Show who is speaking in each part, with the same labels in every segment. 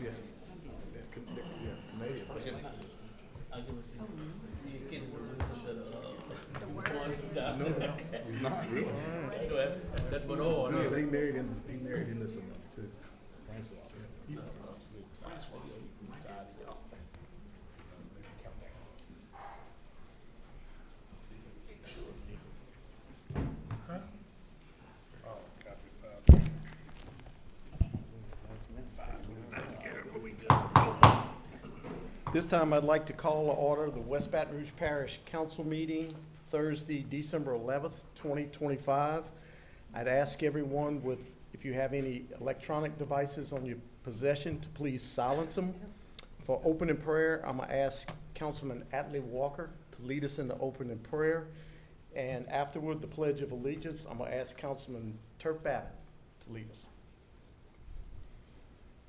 Speaker 1: Yeah. Maybe.
Speaker 2: I can see you getting the
Speaker 1: No, he's not really.
Speaker 2: That's what all.
Speaker 1: Yeah, they married in this one too. Yeah. This time I'd like to call to order the West Baton Rouge Parish Council meeting Thursday, December 11th, 2025. I'd ask everyone if you have any electronic devices on your possession to please silence them. For opening prayer, I'm going to ask Councilman Atlee Walker to lead us in the opening prayer. And afterward, the Pledge of Allegiance, I'm going to ask Councilman Turf Babbitt to lead us.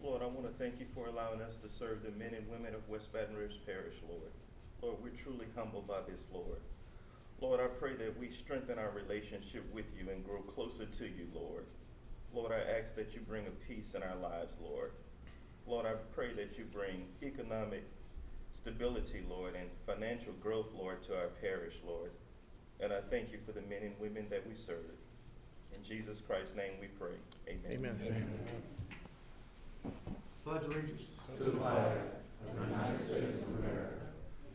Speaker 3: Lord, I want to thank you for allowing us to serve the men and women of West Baton Rouge Parish, Lord. Lord, we're truly humbled by this, Lord. Lord, I pray that we strengthen our relationship with you and grow closer to you, Lord. Lord, I ask that you bring a peace in our lives, Lord. Lord, I pray that you bring economic stability, Lord, and financial growth, Lord, to our parish, Lord. And I thank you for the men and women that we serve. In Jesus Christ's name we pray. Amen.
Speaker 1: Amen.
Speaker 4: Pledge allegiance
Speaker 5: to the flag of the United States of America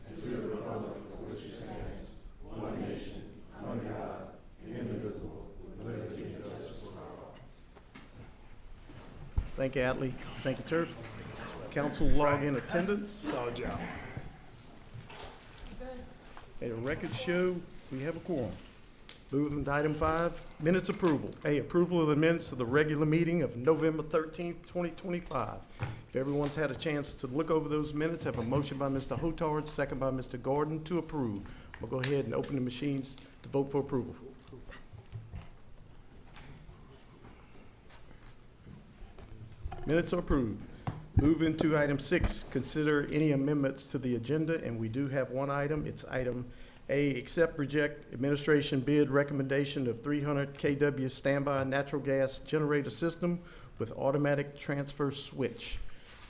Speaker 5: and to the republic for which it stands, one nation, under God, indivisible, with liberty and justice for all.
Speaker 1: Thank you, Atlee. Thank you, Turf. Council log in attendance.
Speaker 4: Solid job.
Speaker 1: A record show we have a quorum. Moving to item 5, minutes approval. A, approval of the minutes of the regular meeting of November 13th, 2025. If everyone's had a chance to look over those minutes, have a motion by Mr. Hotard, second by Mr. Gordon to approve. We'll go ahead and open the machines to vote for approval. Minutes are approved. Moving to item 6, consider any amendments to the agenda, and we do have one item. It's item A, accept, reject administration bid recommendation of 300 kW standby natural gas generator system with automatic transfer switch.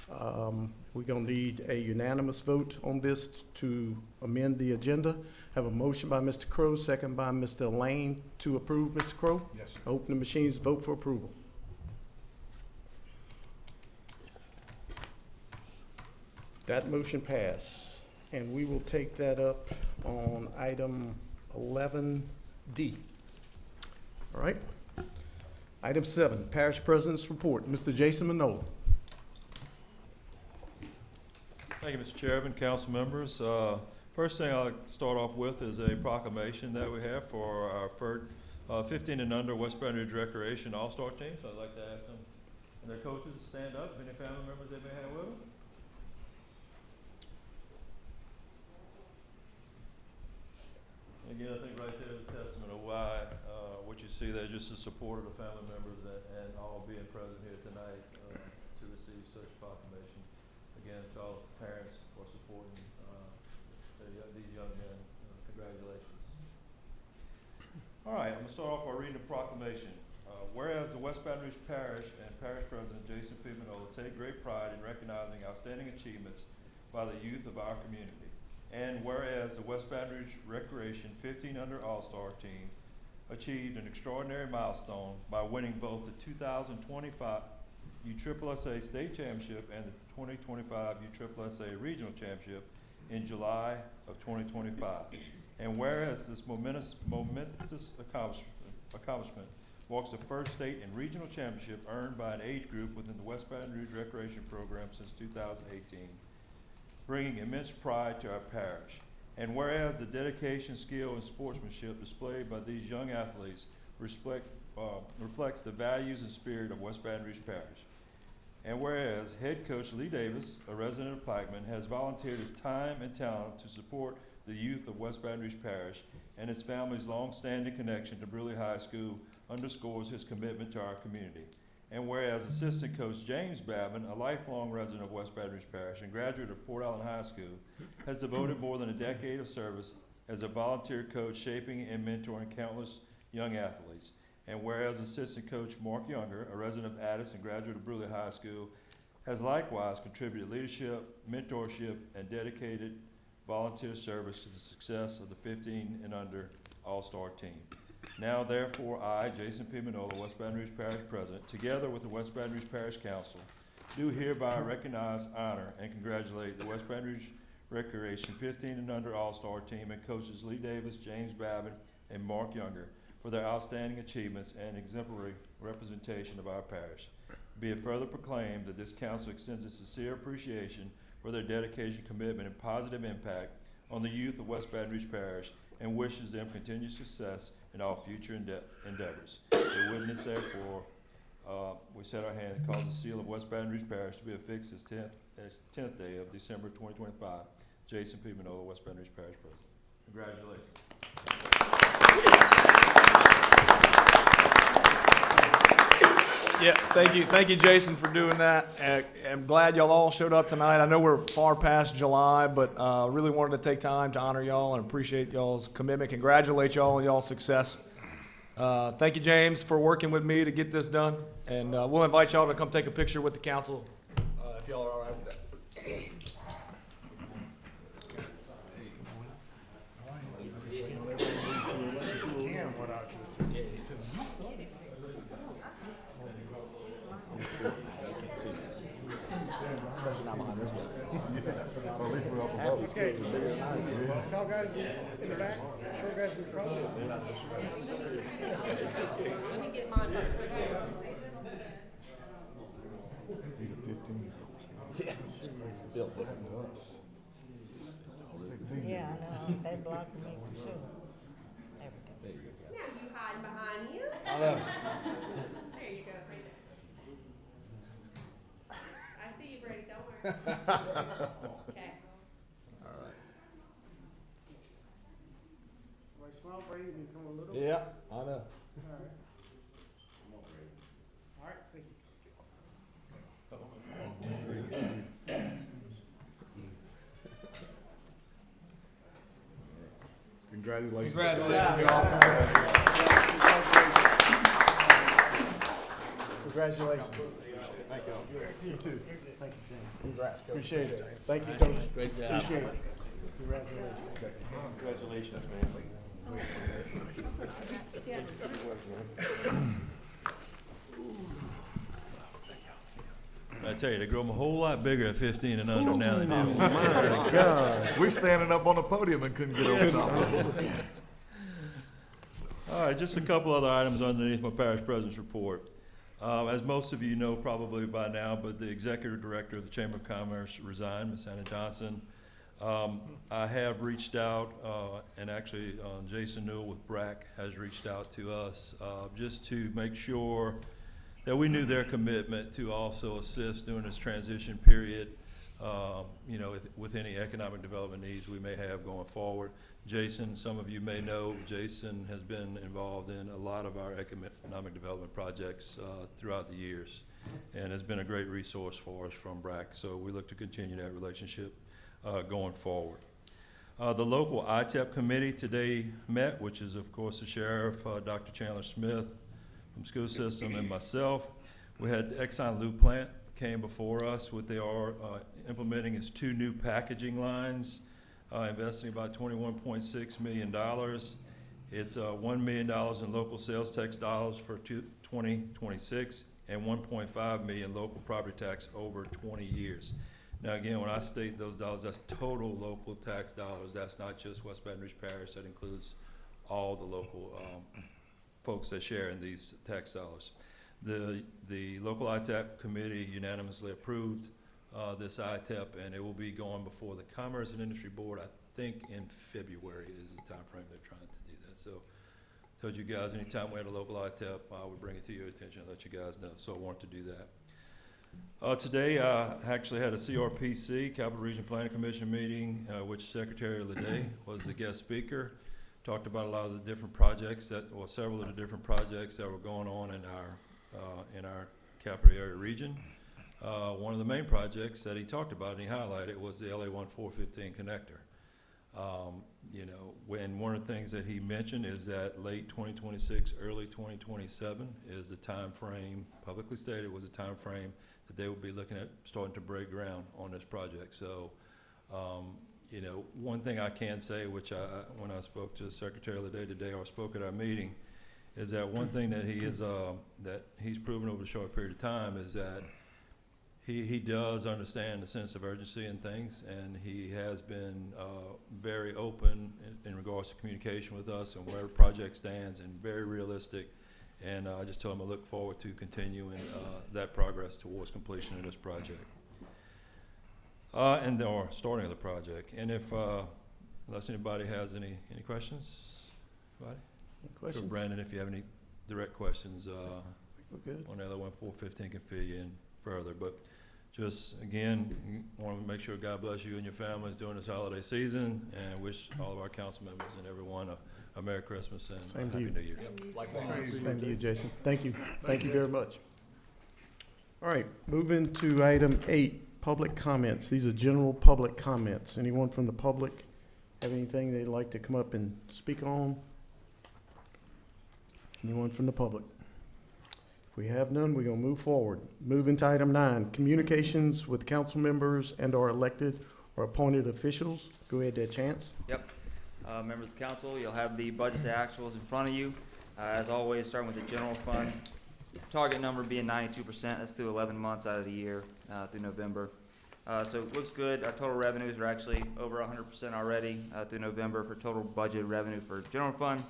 Speaker 1: We're going to need a unanimous vote on this to amend the agenda. Have a motion by Mr. Crowe, second by Mr. Lane to approve. Mr. Crowe?
Speaker 4: Yes.
Speaker 1: Open the machines, vote for approval. That motion passed, and we will take that up on item 11D. All right. Item 7, Parish President's Report. Mr. Jason Manola.
Speaker 6: Thank you, Mr. Chairman, council members. First thing I'll start off with is a proclamation that we have for our 15 and under West Baton Rouge Recreation All-Star team. So I'd like to ask them and their coaches to stand up. Any family members they may have with them? Again, I think right there is a testament of why what you see there, just the support of the family members and all being present here tonight to receive such proclamation. Again, to all parents for supporting these young men, congratulations. All right, I'm going to start off by reading the proclamation. Whereas the West Baton Rouge Parish and Parish President Jason P. Manola take great pride in recognizing outstanding achievements by the youth of our community. And whereas the West Baton Rouge Recreation 15 Under All-Star team achieved an extraordinary milestone by winning both the 2025 USSSA State Championship and the 2025 USSSA Regional Championship in July of 2025. And whereas this momentous accomplishment marks the first state and regional championship earned by an age group within the West Baton Rouge Recreation Program since 2018. Bringing immense pride to our parish. And whereas the dedication, skill, and sportsmanship displayed by these young athletes reflects the values and spirit of West Baton Rouge Parish. And whereas head coach Lee Davis, a resident of Pikeman, has volunteered his time and talent to support the youth of West Baton Rouge Parish, and his family's long-standing connection to Bruley High School underscores his commitment to our community. And whereas assistant coach James Babin, a lifelong resident of West Baton Rouge Parish and graduate of Port Allen High School, has devoted more than a decade of service as a volunteer coach, shaping and mentoring countless young athletes. And whereas assistant coach Mark Younger, a resident of Addis and graduate of Bruley High School, has likewise contributed leadership, mentorship, and dedicated volunteer service to the success of the 15 and under All-Star team. Now therefore, I, Jason P. Manola, West Baton Rouge Parish President, together with the West Baton Rouge Parish Council, do hereby recognize, honor, and congratulate the West Baton Rouge Recreation 15 and under All-Star team and coaches Lee Davis, James Babin, and Mark Younger for their outstanding achievements and exemplary representation of our parish. Be it further proclaimed that this council extends its sincere appreciation for their dedication, commitment, and positive impact on the youth of West Baton Rouge Parish and wishes them continued success in all future endeavors. A witness, therefore, we set our hand and cause the seal of West Baton Rouge Parish to be affixed as 10th day of December 2025. Jason P. Manola, West Baton Rouge Parish President. Congratulations.
Speaker 4: Yeah, thank you, Jason, for doing that. I'm glad y'all all showed up tonight. I know we're far past July, but really wanted to take time to honor y'all and appreciate y'all's commitment. Congratulate y'all on y'all's success. Thank you, James, for working with me to get this done, and we'll invite y'all to come take a picture with the council if y'all are all right with that.
Speaker 5: Okay. Tall guys in the back, short guys in the front.
Speaker 7: Let me get mine first, okay?
Speaker 5: These are 15-year-olds. Yeah.
Speaker 7: Yeah, I know. They blocked me for sure. There we go.
Speaker 8: Now you hiding behind him.
Speaker 4: I know.
Speaker 8: There you go, right there. I see you, Brady, don't worry. Okay.
Speaker 5: Somebody smile, Brady, and come a little.
Speaker 4: Yeah, I know.
Speaker 5: All right. All right, thank you.
Speaker 9: Congratulations.
Speaker 4: Congratulations, y'all. Congratulations. Thank y'all. You too. Thank you, Shane. Congrats, Coach. Appreciate it. Thank you, Coach.
Speaker 2: Great job.
Speaker 4: Appreciate it. Congratulations.
Speaker 3: Congratulations, man.
Speaker 6: I tell you, they grow them a whole lot bigger at 15 and under now than they do.
Speaker 1: My God.
Speaker 9: We standing up on the podium and couldn't get over top of it.
Speaker 6: All right, just a couple other items underneath my parish president's report. As most of you know probably by now, but the executive director of the Chamber of Commerce resigned, Ms. Hannah Johnson. I have reached out, and actually Jason Newell with BRAC has reached out to us just to make sure that we knew their commitment to also assist during this transition period, you know, with any economic development needs we may have going forward. Jason, some of you may know, Jason has been involved in a lot of our economic development projects throughout the years and has been a great resource for us from BRAC. So we look to continue that relationship going forward. The local ITEP committee today met, which is of course the sheriff, Dr. Chandler Smith from school system, and myself. We had Exxon Loop Plant came before us. What they are implementing is 2 new packaging lines, investing about $21.6 million. It's $1 million in local sales tax dollars for 2026 and $1.5 million local property tax over 20 years. Now again, when I state those dollars, that's total local tax dollars. That's not just West Baton Rouge Parish. That includes all the local folks that share in these tax dollars. The local ITEP committee unanimously approved this ITEP, and it will be going before the Commerce and Industry Board, I think in February is the time frame they're trying to do that. So I told you guys anytime we had a local ITEP, I would bring it to your attention and let you guys know. So I wanted to do that. Today I actually had a CRPC, Capital Region Planning Commission meeting, which Secretary Leday was the guest speaker. Talked about a lot of the different projects or several of the different projects that were going on in our capital area region. One of the main projects that he talked about and he highlighted was the LA 1415 connector. You know, when one of the things that he mentioned is that late 2026, early 2027 is the time frame, publicly stated was a time frame that they will be looking at starting to break ground on this project. So, you know, one thing I can say, which when I spoke to the secretary the other day today, or spoke at our meeting, is that one thing that he's proven over a short period of time is that he does understand the sense of urgency in things, and he has been very open in regards to communication with us and where the project stands, and very realistic. And I just told him I look forward to continuing that progress towards completion of this project. Or starting of the project. And if, unless anybody has any questions? Anybody?
Speaker 1: Any questions?
Speaker 6: So Brandon, if you have any direct questions,
Speaker 1: We're good.
Speaker 6: on the other one, 415 can fill you in further. But just, again, want to make sure God bless you and your families during this holiday season, and wish all of our council members and everyone a Merry Christmas and
Speaker 1: Same
Speaker 6: a
Speaker 1: to
Speaker 6: Happy
Speaker 1: you.
Speaker 6: New Year.
Speaker 1: Same to you, Jason. Thank you. Thank you very much. All right, moving to item 8, public comments. These are general public comments. Anyone from the public have anything they'd like to come up and speak on? Anyone from the public? If we have none, we're going to move forward. Moving to item 9, communications with council members and/or elected or appointed officials. Go ahead, there, Chance.
Speaker 10: Yep. Members of council, you'll have the budget to actuals in front of you. As always, starting with the general fund. Target number being 92%. That's through 11 months out of the year, through November. So it looks good. Our total revenues are actually over 100% already through November for total budget revenue for general fund.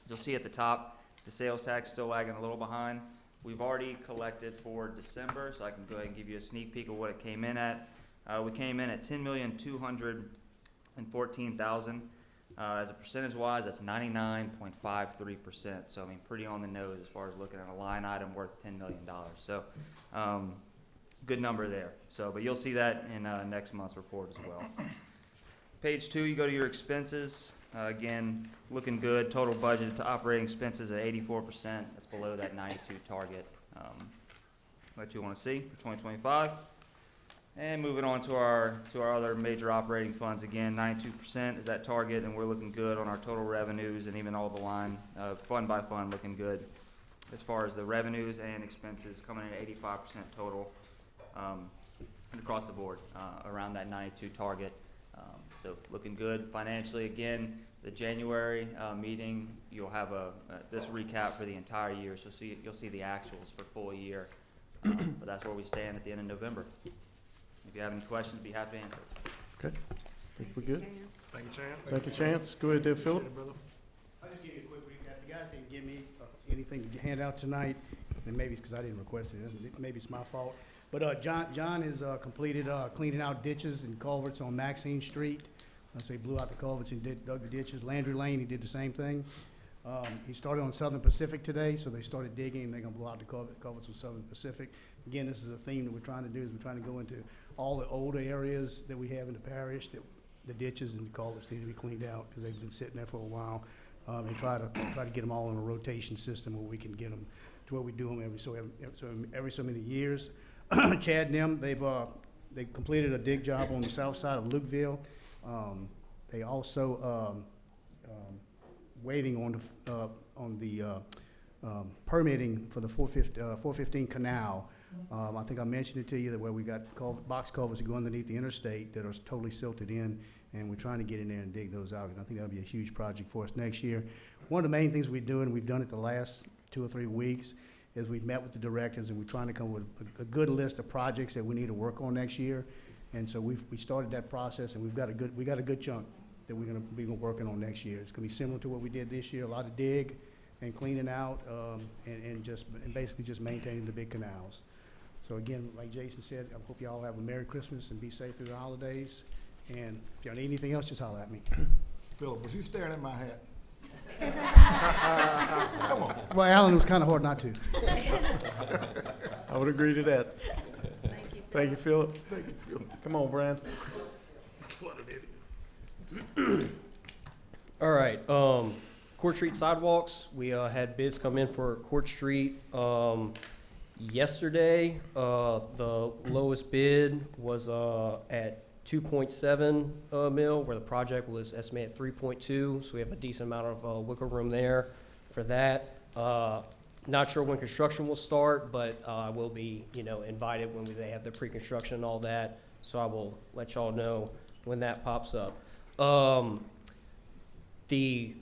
Speaker 10: You'll see at the top, the sales tax still lagging a little behind. We've already collected for December, so I can go ahead and give you a sneak peek of what it came in at. We came in at $10,214,000. As a percentage-wise, that's 99.53%. So I mean, pretty on the nose as far as looking at a line item worth $10 million. So good number there. So, but you'll see that in next month's report as well. Page 2, you go to your expenses. Again, looking good. Total budget to operating expenses at 84%. That's below that 92 target that you want to see for 2025. And moving on to our other major operating funds, again, 92% is that target, and we're looking good on our total revenues and even all the line, fund by fund, looking good as far as the revenues and expenses coming in at 85% total and across the board, around that 92 target. So looking good financially. Again, the January meeting, you'll have this recap for the entire year, so you'll see the actuals for full year. But that's where we stand at the end of November. If you have any questions, be happy to answer.
Speaker 1: Okay, I think we're good.
Speaker 9: Thank you, Chance.
Speaker 1: Thank you, Chance. Go ahead there, Philip.
Speaker 11: I'll just give you a quick recap. You guys didn't give me anything to hand out tonight, and maybe it's because I didn't request it. Maybe it's my fault. But John has completed cleaning out ditches and culverts on Maxine Street. So he blew out the culverts and dug the ditches. Landry Lane, he did the same thing. He started on Southern Pacific today, so they started digging, and they're going to blow out the culverts on Southern Pacific. Again, this is a theme that we're trying to do, is we're trying to go into all the older areas that we have in the parish, that the ditches and the culverts need to be cleaned out because they've been sitting there for a while. And try to get them all in a rotation system where we can get them to where we do them every so many years. Chad and them, they completed a dig job on the south side of Lukeville. They also waiting on the permitting for the 415 canal. I think I mentioned it to you that where we got box culverts that go underneath the interstate that are totally silted in, and we're trying to get in there and dig those out. And I think that'll be a huge project for us next year. One of the main things we're doing, we've done it the last 2 or 3 weeks, is we've met with the directors and we're trying to come up with a good list of projects that we need to work on next year. And so we started that process, and we got a good chunk that we're gonna be working on next year. It's gonna be similar to what we did this year, a lot of dig and cleaning out, and basically just maintaining the big canals. So again, like Jason said, I hope y'all have a Merry Christmas and be safe through the holidays. And if y'all need anything else, just holler at me.
Speaker 9: Philip, was you staring at my hat? Come on.
Speaker 11: Well, Alan, it was kind of hard not to.
Speaker 1: I would agree to that.
Speaker 8: Thank you.
Speaker 1: Thank you, Philip.
Speaker 9: Thank you, Philip.
Speaker 1: Come on, Brian.
Speaker 12: All right, Court Street sidewalks, we had bids come in for Court Street yesterday. The lowest bid was at 2.7 mil, where the project was estimated at 3.2, so we have a decent amount of wiggle room there for that. not sure when construction will start, but I will be, invited when they have the pre-construction and all that. So I will let y'all know when that pops up. The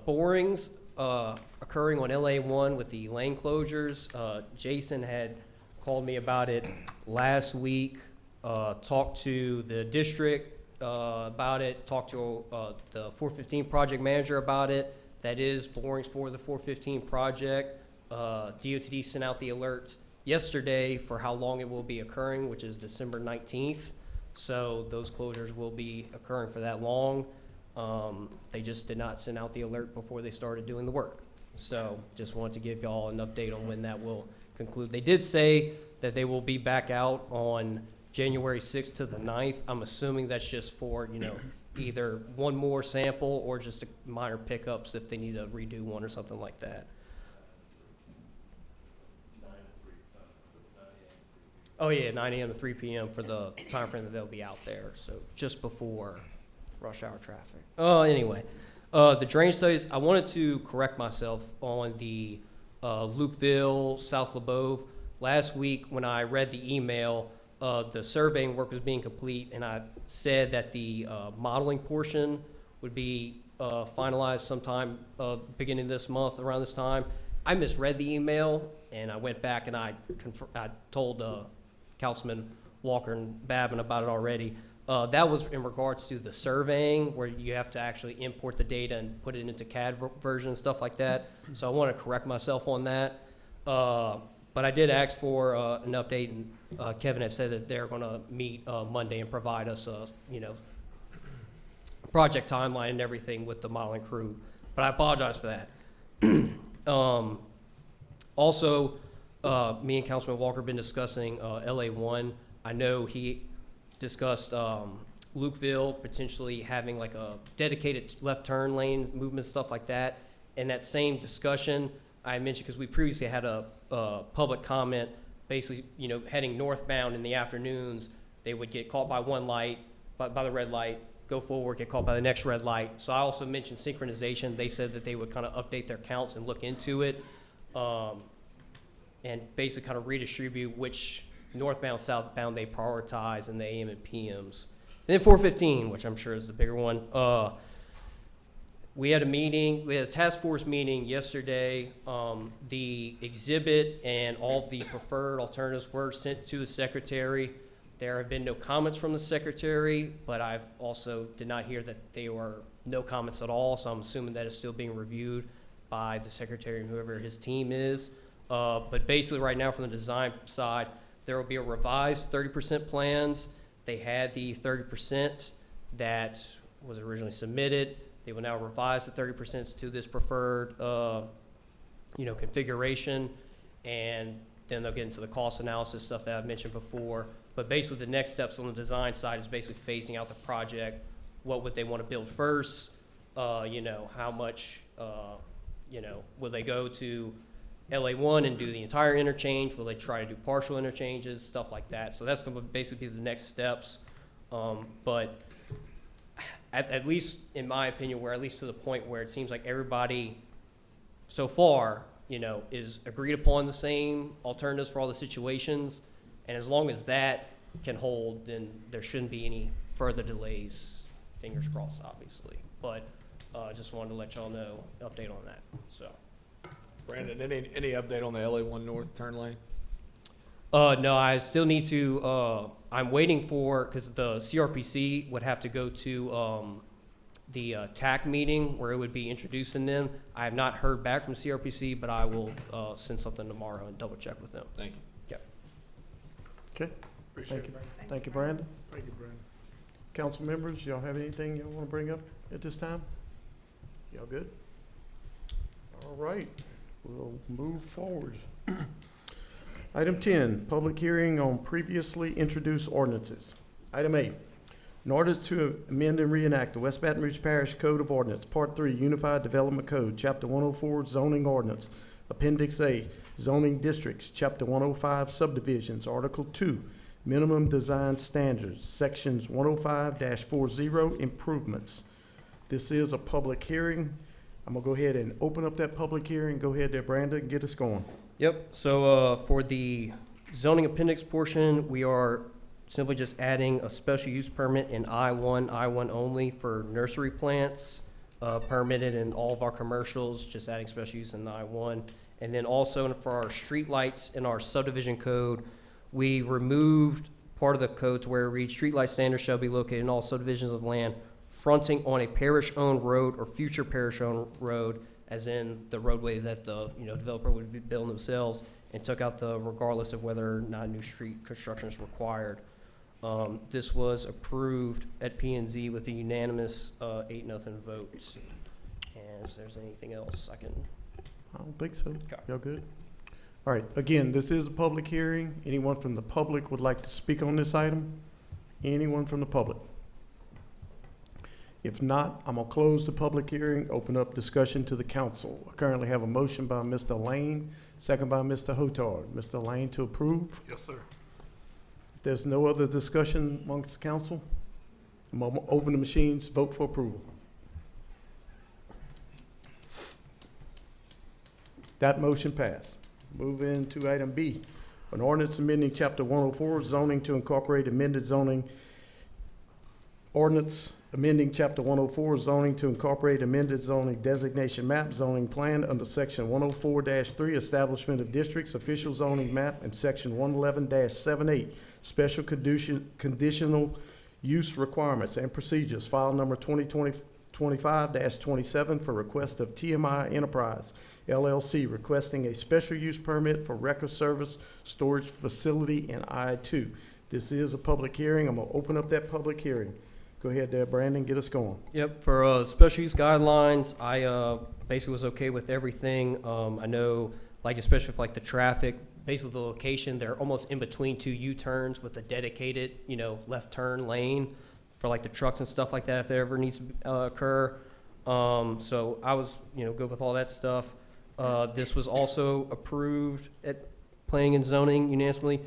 Speaker 12: borings occurring on LA1 with the lane closures, Jason had called me about it last week, talked to the district about it, talked to the 415 project manager about it. That is borings for the 415 project. DOTD sent out the alert yesterday for how long it will be occurring, which is December 19th. So those closures will be occurring for that long. They just did not send out the alert before they started doing the work. So just wanted to give y'all an update on when that will conclude. They did say that they will be back out on January 6th to the 9th. I'm assuming that's just for, either one more sample or just minor pickups if they need to redo one or something like that. Oh yeah, 9 a.m. to 3 p.m. for the time frame that they'll be out there. So just before rush hour traffic. Anyway, the drainage studies, I wanted to correct myself on the Lukeville, South LeBeau. Last week when I read the email, the surveying work was being complete, and I said that the modeling portion would be finalized sometime beginning this month, around this time. I misread the email, and I went back and I told Councilman Walker and Babin about it already. That was in regards to the surveying, where you have to actually import the data and put it into CAD version and stuff like that. So I want to correct myself on that. But I did ask for an update, and Kevin had said that they're going to meet Monday and provide us a, project timeline and everything with the modeling crew. But I apologize for that. Also, me and Councilman Walker have been discussing LA1. I know he discussed Lukeville potentially having like a dedicated left turn lane movement, stuff like that. In that same discussion, I mentioned, because we previously had a public comment, basically, heading northbound in the afternoons, they would get caught by one light, by the red light, go forward, get caught by the next red light. So I also mentioned synchronization. They said that they would kind of update their counts and look into it, and basically kind of redistribute which northbound, southbound they prioritize in the AM and PMs. And then 415, which I'm sure is the bigger one. We had a task force meeting yesterday. The exhibit and all the preferred alternatives were sent to the secretary. There have been no comments from the secretary, but I've also did not hear that there were no comments at all, so I'm assuming that is still being reviewed by the secretary and whoever his team is. But basically right now from the design side, there will be a revised 30% plans. They had the 30% that was originally submitted. They will now revise the 30% to this preferred, configuration, and then they'll get into the cost analysis stuff that I've mentioned before. But basically, the next steps on the design side is basically phasing out the project. What would they want to build first? How much? Will they go to LA1 and do the entire interchange? Will they try to do partial interchanges? Stuff like that. So that's going to basically be the next steps. But at least in my opinion, we're at least to the point where it seems like everybody so far, is agreed upon the same alternatives for all the situations. And as long as that can hold, then there shouldn't be any further delays. Fingers crossed, obviously. But just wanted to let y'all know, update on that. So,
Speaker 4: Brandon, any update on the LA1 North turn lane?
Speaker 12: No, I still need to, I'm waiting for, because the CRPC would have to go to the TAC meeting where it would be introducing them. I have not heard back from CRPC, but I will send something tomorrow and double check with them.
Speaker 4: Thank you.
Speaker 12: Yep.
Speaker 1: Okay.
Speaker 9: Appreciate it.
Speaker 1: Thank you, Brandon.
Speaker 9: Thank you, Brandon.
Speaker 1: Council members, y'all have anything y'all want to bring up at this time? Y'all good? All right, we'll move forward. Item 10, public hearing on previously introduced ordinances. Item A, in order to amend and reenact the West Baton Rouge Parish Code of Ordinance, Part 3, Unified Development Code, Chapter 104, Zoning Ordinance, Appendix A, Zoning Districts, Chapter 105, Subdivisions, Article 2, Minimum Design Standards, Sections 105-40, Improvements. This is a public hearing. I'm gonna go ahead and open up that public hearing. Go ahead there, Brandon, get us going.
Speaker 12: Yep, so for the zoning appendix portion, we are simply just adding a special use permit in I-1 only for nursery plants, permitted in all of our commercials, just adding special use in the I-1. And then also for our street lights in our subdivision code, we removed part of the code to where it reads, street light standards shall be located in all subdivisions of land fronting on a parish-owned road or future parish-owned road, as in the roadway that the developer would be building themselves, and took out the regardless of whether or not new street construction is required. This was approved at P&Z with a unanimous 8-0 vote. And if there's anything else I can.
Speaker 1: I don't think so.
Speaker 12: Okay.
Speaker 1: Y'all good? All right, again, this is a public hearing. Anyone from the public would like to speak on this item? Anyone from the public? If not, I'm gonna close the public hearing, open up discussion to the council. I currently have a motion by Mr. Lane, second by Mr. Hotard. Mr. Lane to approve.
Speaker 9: Yes, sir.
Speaker 1: If there's no other discussion amongst the council, I'm gonna open the machines, vote for approval. That motion passed. Move into item B, an ordinance amending chapter 104 zoning to incorporate amended zoning. Ordinance amending chapter 104 zoning to incorporate amended zoning designation map zoning plan under section 104-3 establishment of districts, official zoning map, and section 111-78 special conditional use requirements and procedures, file number 2025-27 for request of TMI Enterprise LLC requesting a special use permit for record service storage facility in I-2. This is a public hearing. I'm gonna open up that public hearing. Go ahead there, Brandon, get us going.
Speaker 12: Yep, for special use guidelines, I basically was okay with everything. I know, like especially with like the traffic, basically the location, they're almost in between two U-turns with a dedicated, left turn lane for like the trucks and stuff like that if there ever needs to occur. So I was, good with all that stuff. This was also approved at planning and zoning unanimously.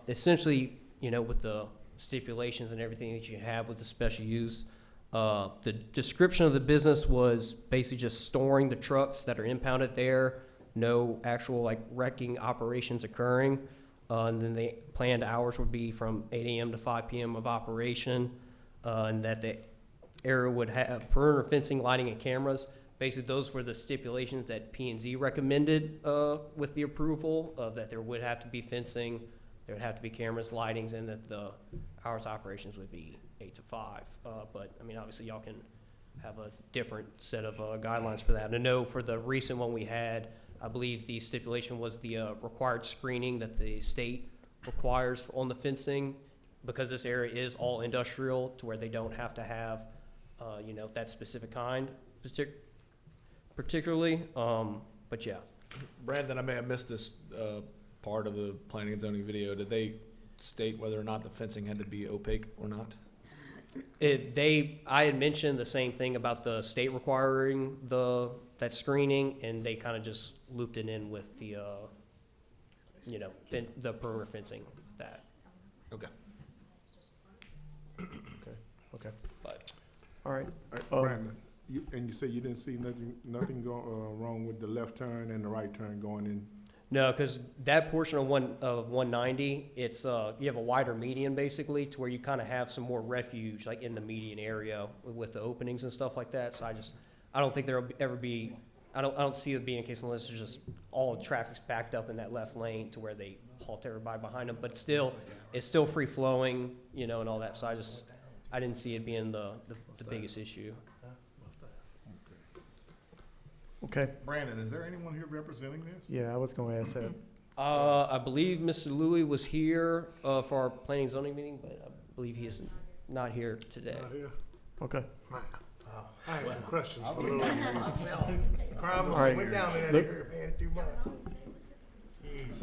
Speaker 12: Essentially, with the stipulations and everything that you have with the special use. The description of the business was basically just storing the trucks that are impounded there, no actual like wrecking operations occurring. And then the planned hours would be from 8 a.m. to 5 p.m. of operation, and that the area would have perimeter fencing, lighting, and cameras. Basically, those were the stipulations that P&Z recommended with the approval, that there would have to be fencing, there would have to be cameras, lightings, and that the hours of operations would be 8 to 5. But, I mean, obviously, y'all can have a different set of guidelines for that. And I know for the recent one we had, I believe the stipulation was the required screening that the state requires on the fencing, because this area is all industrial to where they don't have to have, that specific kind particularly. But, yeah.
Speaker 4: Brandon, I may have missed this part of the planning and zoning video. Did they state whether or not the fencing had to be opaque or not?
Speaker 12: I had mentioned the same thing about the state requiring that screening, and they kind of just looped it in with the, the perimeter fencing that.
Speaker 4: Okay.
Speaker 1: Okay.
Speaker 12: But
Speaker 1: all right.
Speaker 5: Brandon, you say you didn't see nothing wrong with the left turn and the right turn going in?
Speaker 12: No, because that portion of 190, it's you have a wider median basically, to where you kind of have some more refuge like in the median area with the openings and stuff like that. So I don't think there'll ever be. I don't see it being a case unless there's just all traffic's backed up in that left lane to where they halt everybody behind them. But it's still free flowing, and all that. So I didn't see it being the biggest issue.
Speaker 1: Okay.
Speaker 5: Brandon, is there anyone here representing this?
Speaker 1: Yeah, I was going to ask that.
Speaker 12: I believe Mr. Louis was here for our planning and zoning meeting, but I believe he is not here today.
Speaker 5: Not here?
Speaker 1: Okay.
Speaker 9: I had some questions for Louis.
Speaker 1: All right.
Speaker 9: Went down there, they were paying too much.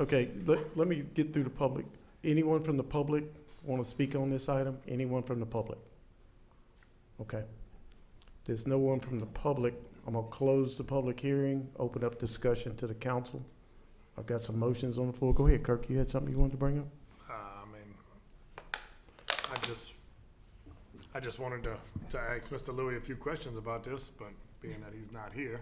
Speaker 1: Okay, let me get through the public. Anyone from the public want to speak on this item? Anyone from the public? Okay. There's no one from the public. I'm going to close the public hearing, open up discussion to the council. I've got some motions on the floor. Go ahead, Kirk. You had something you wanted to bring up?
Speaker 9: I just wanted to ask Mr. Louis a few questions about this, but being that he's not here.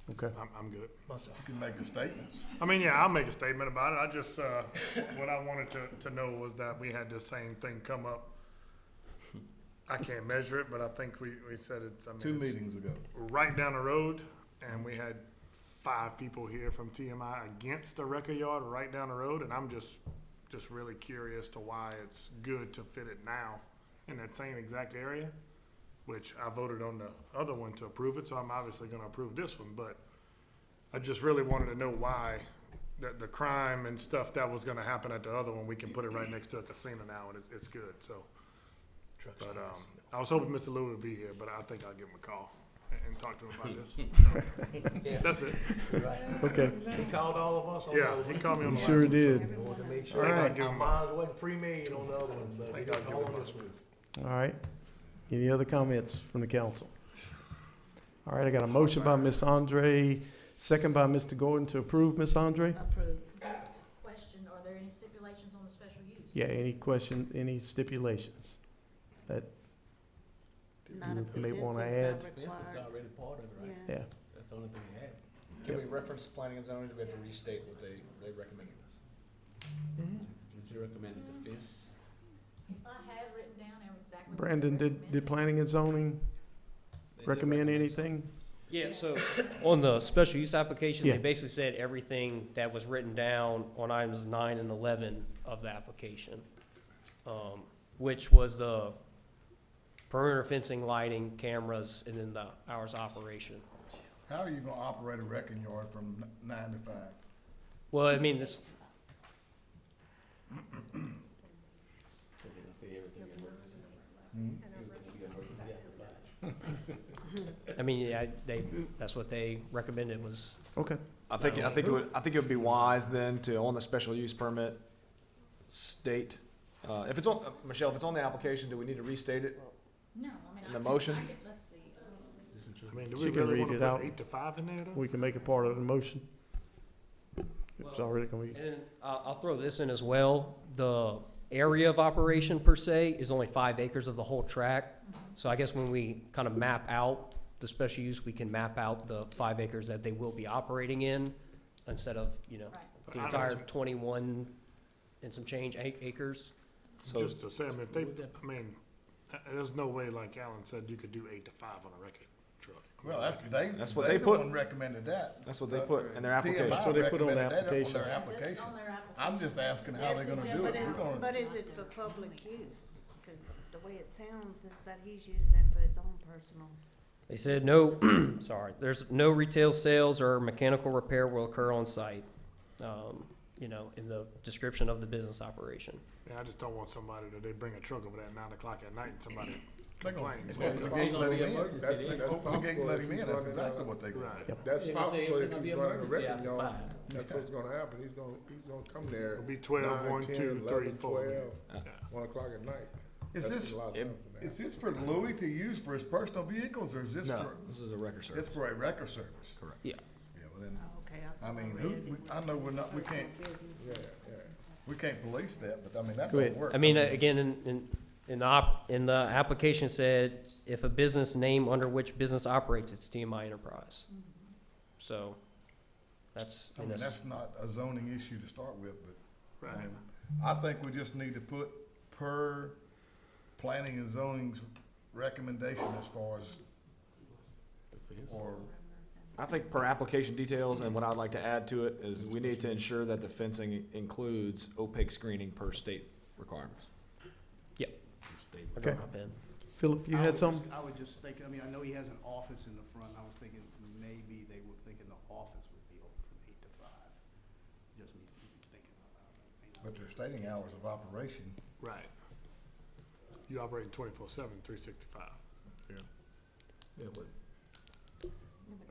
Speaker 1: Okay.
Speaker 9: I'm good.
Speaker 5: You can make the statements.
Speaker 9: I mean, yeah, I'll make a statement about it. I just, what I wanted to know was that we had this same thing come up. I can't measure it, but I think we said it's, I mean,
Speaker 5: 2
Speaker 9: it's
Speaker 5: meetings ago.
Speaker 9: right down the road, and we had 5 people here from TMI against the record yard right down the road, and I'm just really curious to why it's good to fit it now in that same exact area, which I voted on the other one to approve it, so I'm obviously gonna approve this one, but I just really wanted to know why the crime and stuff that was gonna happen at the other one, we can put it right next to a casino now, and it's good, so. But, I was hoping Mr. Louis would be here, but I think I'll give him a call and talk to him about this. That's it.
Speaker 1: Okay.
Speaker 9: He called all of us? Yeah, he called me on the line.
Speaker 1: Sure did.
Speaker 9: I wanted to make
Speaker 1: All right.
Speaker 9: Our minds wasn't pre-made on the other one, but he got all on this one.
Speaker 1: All right. Any other comments from the council? All right, I got a motion by Ms. Andre, second by Mr. Gordon to approve. Ms. Andre?
Speaker 8: Approved. Question, are there any stipulations on the special use?
Speaker 1: Yeah, any question, any stipulations that
Speaker 7: Not if
Speaker 1: you may
Speaker 7: it's
Speaker 1: want to
Speaker 7: not
Speaker 1: add?
Speaker 2: Fence is
Speaker 7: required.
Speaker 2: already part of it, right?
Speaker 7: Yeah.
Speaker 1: Yeah.
Speaker 2: That's the only thing we have.
Speaker 4: Can we reference planning and zoning? Do we have to restate what they recommended?
Speaker 2: Would you recommend the fence?
Speaker 8: If I had written down exactly. what
Speaker 1: Brandon,
Speaker 8: they
Speaker 1: did planning and zoning recommend anything?
Speaker 12: Yeah, so on the special use application,
Speaker 1: Yeah.
Speaker 12: they basically said everything that was written down on items 9 and 11 of the application, which was the perimeter fencing, lighting, cameras, and then the hours of operation.
Speaker 5: How are you gonna operate a wrecking yard from 9 to 5?
Speaker 12: Well, I mean, this, I mean, yeah, that's what they recommended was,
Speaker 1: Okay.
Speaker 4: I think it would be wise then to, on the special use permit, state, if it's on, Michelle, if it's on the application, do we need to restate it?
Speaker 8: No, I mean,
Speaker 4: In the motion?
Speaker 8: let's see.
Speaker 9: I mean, do
Speaker 1: She
Speaker 9: we
Speaker 1: can
Speaker 9: really
Speaker 1: read
Speaker 9: wanna
Speaker 1: it
Speaker 9: put
Speaker 1: out.
Speaker 9: 8 to 5 in there though?
Speaker 1: We can make it part of the motion. It's already gonna be,
Speaker 12: and then I'll throw this in as well. The area of operation per se is only 5 acres of the whole tract. So I guess when we kind of map out the special use, we can map out the 5 acres that they will be operating in instead of, you know,
Speaker 8: Right.
Speaker 12: the entire 21 and some change acres.
Speaker 4: So,
Speaker 9: Just to say, I mean, if they, I mean, there's no way, like Alan said, you could do 8 to 5 on a record truck.
Speaker 5: Well,
Speaker 4: That's what
Speaker 5: they
Speaker 4: they
Speaker 5: the
Speaker 4: put.
Speaker 5: one recommended that.
Speaker 4: that's what they put in their application.
Speaker 1: That's what they put on the
Speaker 5: TMI recommended that
Speaker 1: application.
Speaker 5: on their application. I'm just asking how they're gonna do it. We're gonna,
Speaker 7: But is it for public use? Because the way it sounds is that he's using it for his own personal.
Speaker 12: They said no, sorry, there's no retail sales or mechanical repair will occur on site, you know, in the description of the business operation.
Speaker 9: Yeah, I just don't want somebody that they bring a truck over there at 9 o'clock at night and somebody
Speaker 5: they're gonna
Speaker 9: complains.
Speaker 5: open the gate, let him in.
Speaker 2: emergency
Speaker 5: That's,
Speaker 2: then.
Speaker 5: open the gate, and let him in. That's exactly what they gonna do.
Speaker 9: Right.
Speaker 5: That's
Speaker 2: Yeah,
Speaker 5: possible
Speaker 2: it's
Speaker 5: if
Speaker 2: gonna be
Speaker 5: he's running a
Speaker 2: emergency
Speaker 5: wrecking
Speaker 2: after
Speaker 5: yard.
Speaker 2: 5.
Speaker 5: That's what's gonna happen. He's gonna come there.
Speaker 9: It'll be 12,
Speaker 5: 9,
Speaker 9: 1,
Speaker 5: 10,
Speaker 9: 2, 3,
Speaker 5: 11,
Speaker 9: 4.
Speaker 5: 12,
Speaker 9: Yeah.
Speaker 5: 1 o'clock at night.
Speaker 3: Is
Speaker 5: That's
Speaker 3: this,
Speaker 5: when a lot of times when that
Speaker 3: is this for Louis to use for his personal vehicles, or is this
Speaker 4: No,
Speaker 3: for,
Speaker 4: this is a record
Speaker 3: it's
Speaker 4: service.
Speaker 3: for a wrecker service?
Speaker 4: Correct.
Speaker 12: Yeah.
Speaker 3: Yeah, well then,
Speaker 7: Oh, okay.
Speaker 3: I mean, I know we're not, we can't,
Speaker 5: happens. Yeah, yeah.
Speaker 3: we can't police that, but I mean, that
Speaker 1: Go
Speaker 3: don't
Speaker 1: ahead.
Speaker 3: work.
Speaker 12: I mean, again, in the application said, if a business name under which business operates, it's TMI Enterprise. So, that's,
Speaker 3: I mean, that's not a zoning issue to start with, but,
Speaker 9: Right.
Speaker 3: I think we just need to put per planning and zoning's recommendation as far as, or,
Speaker 4: I think per application details, and what I'd like to add to it is we need to ensure that the fencing includes opaque screening per state requirements.
Speaker 1: Okay.
Speaker 12: Ben.
Speaker 1: Philip, you had something?
Speaker 11: I was just thinking, I mean, I know he has an office in the front. I was thinking maybe they were thinking the office would be open from 8 to 5. Just me thinking out loud.
Speaker 5: But they're stating hours of operation.
Speaker 9: Right. You operate 24/7, 365.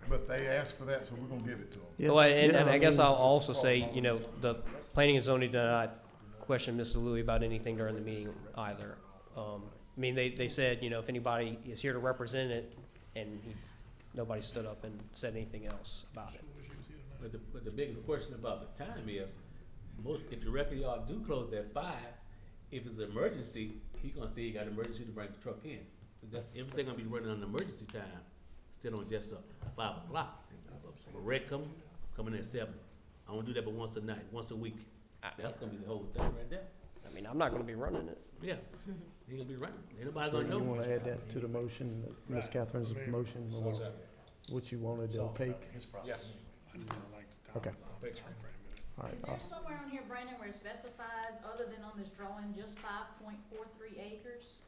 Speaker 3: but they asked for that, so we're gonna give it to them.
Speaker 1: Yeah,
Speaker 12: Well, and
Speaker 1: yeah,
Speaker 12: I guess
Speaker 1: mean,
Speaker 12: I'll also say, you know, the planning and zoning did not question Mr. Louis about anything during the meeting either. I mean, they said, you know, if anybody is here to represent it, and nobody stood up and said anything else about it.
Speaker 2: But the bigger question about the time is, if the record yard do close at 5, if it's an emergency, he gonna say he got an emergency to bring the truck in. Everything gonna be running on emergency time, still on just 5 o'clock. When red coming at 7. I wanna do that but once a night, once a week. That's gonna be the whole thing right there.
Speaker 12: I mean, I'm not gonna be running it.
Speaker 2: Yeah, he gonna be running. Ain't nobody gonna
Speaker 1: You
Speaker 2: know.
Speaker 1: wanna add that to the motion, Ms. Catherine's motion, or what you wanted to opaque?
Speaker 9: Yes. I just don't like the
Speaker 1: Okay.
Speaker 9: time frame in it.
Speaker 1: All right,
Speaker 8: Is there somewhere on here, Brandon, where it specifies, other than on this drawing, just 5.43 acres?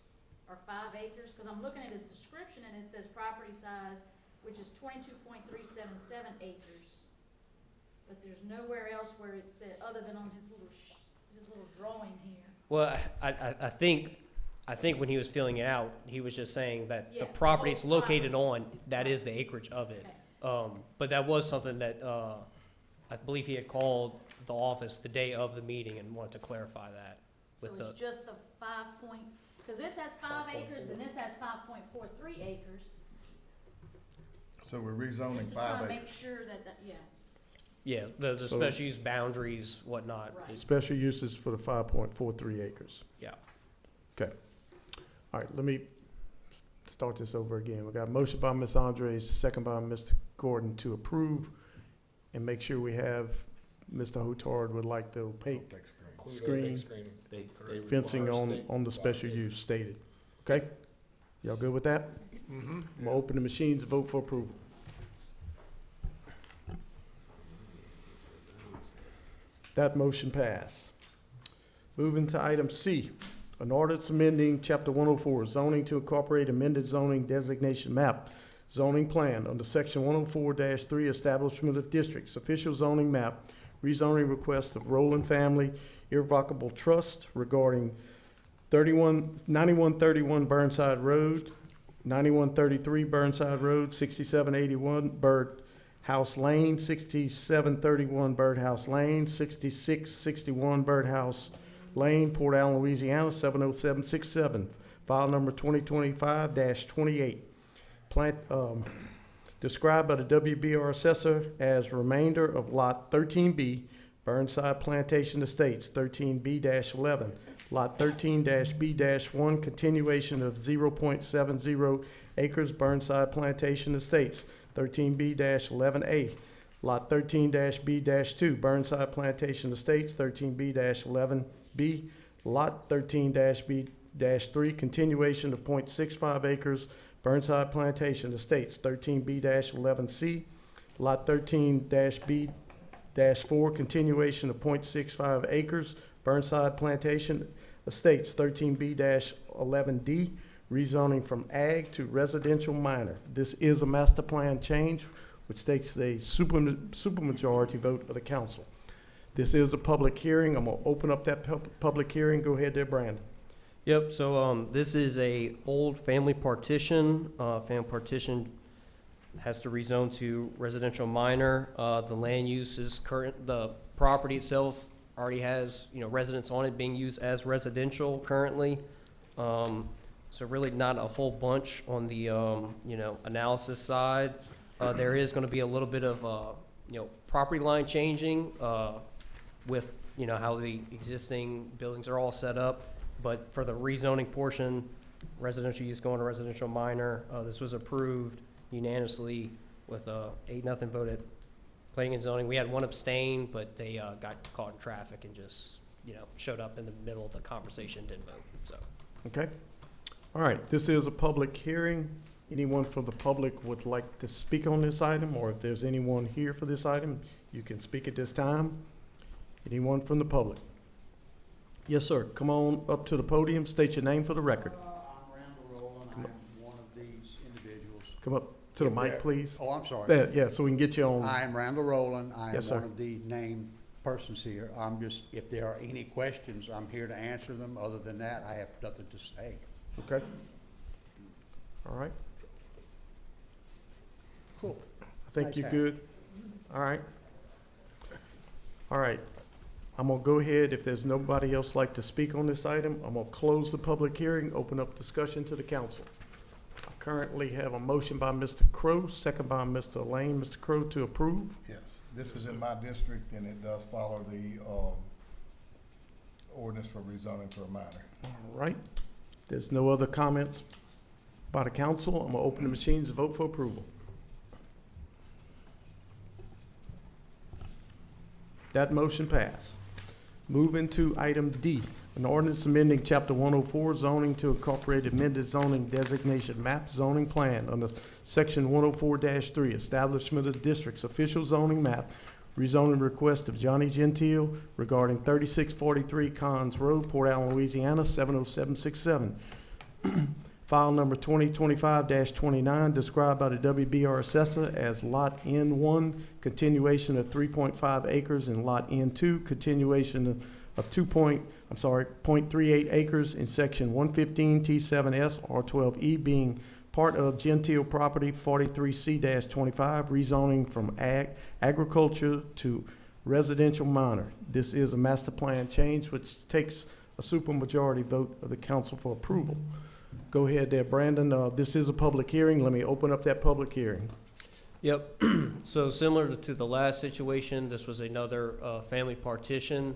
Speaker 8: Or 5 acres? Cause I'm looking at his description and it says property size, which is 22.377 acres. But there's nowhere else where it said, other than on his little drawing here.
Speaker 12: Well, I think when he was filling it out, he was just saying that
Speaker 8: Yeah,
Speaker 12: the
Speaker 8: the
Speaker 12: property
Speaker 8: whole
Speaker 12: it's located
Speaker 8: property.
Speaker 12: on, that is the acreage of it.
Speaker 8: Okay.
Speaker 12: But that was something that, I believe he had called the office the day of the meeting and wanted to clarify that
Speaker 8: So
Speaker 12: with the,
Speaker 8: it's just the cause this has 5 acres and this has 5.43 acres.
Speaker 5: So we're
Speaker 8: Just
Speaker 5: rezoning
Speaker 8: to try
Speaker 5: 5
Speaker 8: to
Speaker 5: acres.
Speaker 8: make sure that, yeah.
Speaker 12: yeah, the
Speaker 1: So-
Speaker 12: special use boundaries, whatnot.
Speaker 8: Right.
Speaker 12: is-
Speaker 1: special uses for the 5.43 acres.
Speaker 12: Yeah.
Speaker 1: Okay. All right, let me start this over again. We got a motion by Ms. Andres, second by Mr. Gordon to approve, and make sure we have, Mr. Hotard would like the opaque screen
Speaker 2: They
Speaker 1: fencing on the special use stated. Okay? Y'all good with that?
Speaker 9: Mm-hmm.
Speaker 1: I'm gonna open the machines, vote for approval. That motion passed. Moving to item C, an ordinance amending chapter 104 zoning to incorporate amended zoning designation map zoning plan under section 104-3 establishment of districts, official zoning map, rezoning request of Rowland Family Irrevocable Trust regarding 9131 Burnside Road, 9133 Burnside Road, 6781 Bird House Lane, 6731 Birdhouse Lane, 6661 Birdhouse Lane, Port Allen, Louisiana, 70767, file number 2025-28. Plant, described by the WBR assessor as remainder of lot 13B, Burnside Plantation Estates, 13B-11, lot 13-B-1, continuation of 0.70 acres, Burnside Plantation Estates, 13B-11A, lot 13-B-2, Burnside Plantation Estates, 13B-11B, lot 13-B-3, continuation of 0.65 acres, Burnside Plantation Estates, 13B-11C, lot 13-B-4, continuation of 0.65 acres, Burnside Plantation Estates, 13B-11D, rezoning from ag to residential minor. This is a master plan change, which takes a supermajority vote of the council. This is a public hearing. I'm gonna open up that public hearing. Go ahead there, Brandon.
Speaker 12: Yep, so, this is a old family partition. Family partition has to rezone to residential minor. The land use is the property itself already has, residents on it being used as residential currently. So really not a whole bunch on the, analysis side. There is gonna be a little bit of, property line changing, with, how the existing buildings are all set up. But for the rezoning portion, residential use going to residential minor, this was approved unanimously with a 8-0 vote at planning and zoning. We had one abstain, but they got caught in traffic and just, showed up in the middle of the conversation, didn't vote, so.
Speaker 1: Okay. All right, this is a public hearing. Anyone from the public would like to speak on this item, or if there's anyone here for this item, you can speak at this time. Anyone from the public? Yes, sir. Come on up to the podium. State your name for the record.
Speaker 13: I'm Randall Rowland. I'm one of these individuals.
Speaker 1: Come up to the mic, please.
Speaker 13: Oh, I'm sorry.
Speaker 1: There, yeah, so we can get you on.
Speaker 13: I am Randall Rowland. I am
Speaker 1: Yes, sir.
Speaker 13: one of the named persons here. I'm just, if there are any questions, I'm here to answer them. Other than that, I have nothing to say.
Speaker 1: Okay. All right.
Speaker 13: Cool.
Speaker 1: I think
Speaker 13: Nice
Speaker 1: you're
Speaker 13: hat.
Speaker 1: good. All right. All right. I'm gonna go ahead, if there's nobody else like to speak on this item, I'm gonna close the public hearing, open up discussion to the council. I currently have a motion by Mr. Crowe, second by Mr. Lane. Mr. Crowe to approve.
Speaker 5: Yes, this is in my district, and it does follow the ordinance for rezoning for a minor.
Speaker 1: All right. There's no other comments. by the council. I'm gonna open the machines to vote for approval. That motion passed. Moving to item D, an ordinance amending chapter 104 zoning to incorporate amended zoning designation map zoning plan under section 104-3, establishment of districts, official zoning map, rezoning request of Johnny Gentile regarding 3643 Cons Road, Port Allen, Louisiana, 70767. File number 2025-29, described by the WBR assessor as Lot N1, continuation of 3.5 acres, and Lot N2, continuation of 0.38 acres in section 115 T7S R12E, being part of Gentile property 43C-25, rezoning from agriculture to residential minor. This is a master plan change which takes a supermajority vote of the council for approval. Go ahead there, Brandon. This is a public hearing. Let me open up that public hearing.
Speaker 12: Yep. So similar to the last situation, this was another family partition.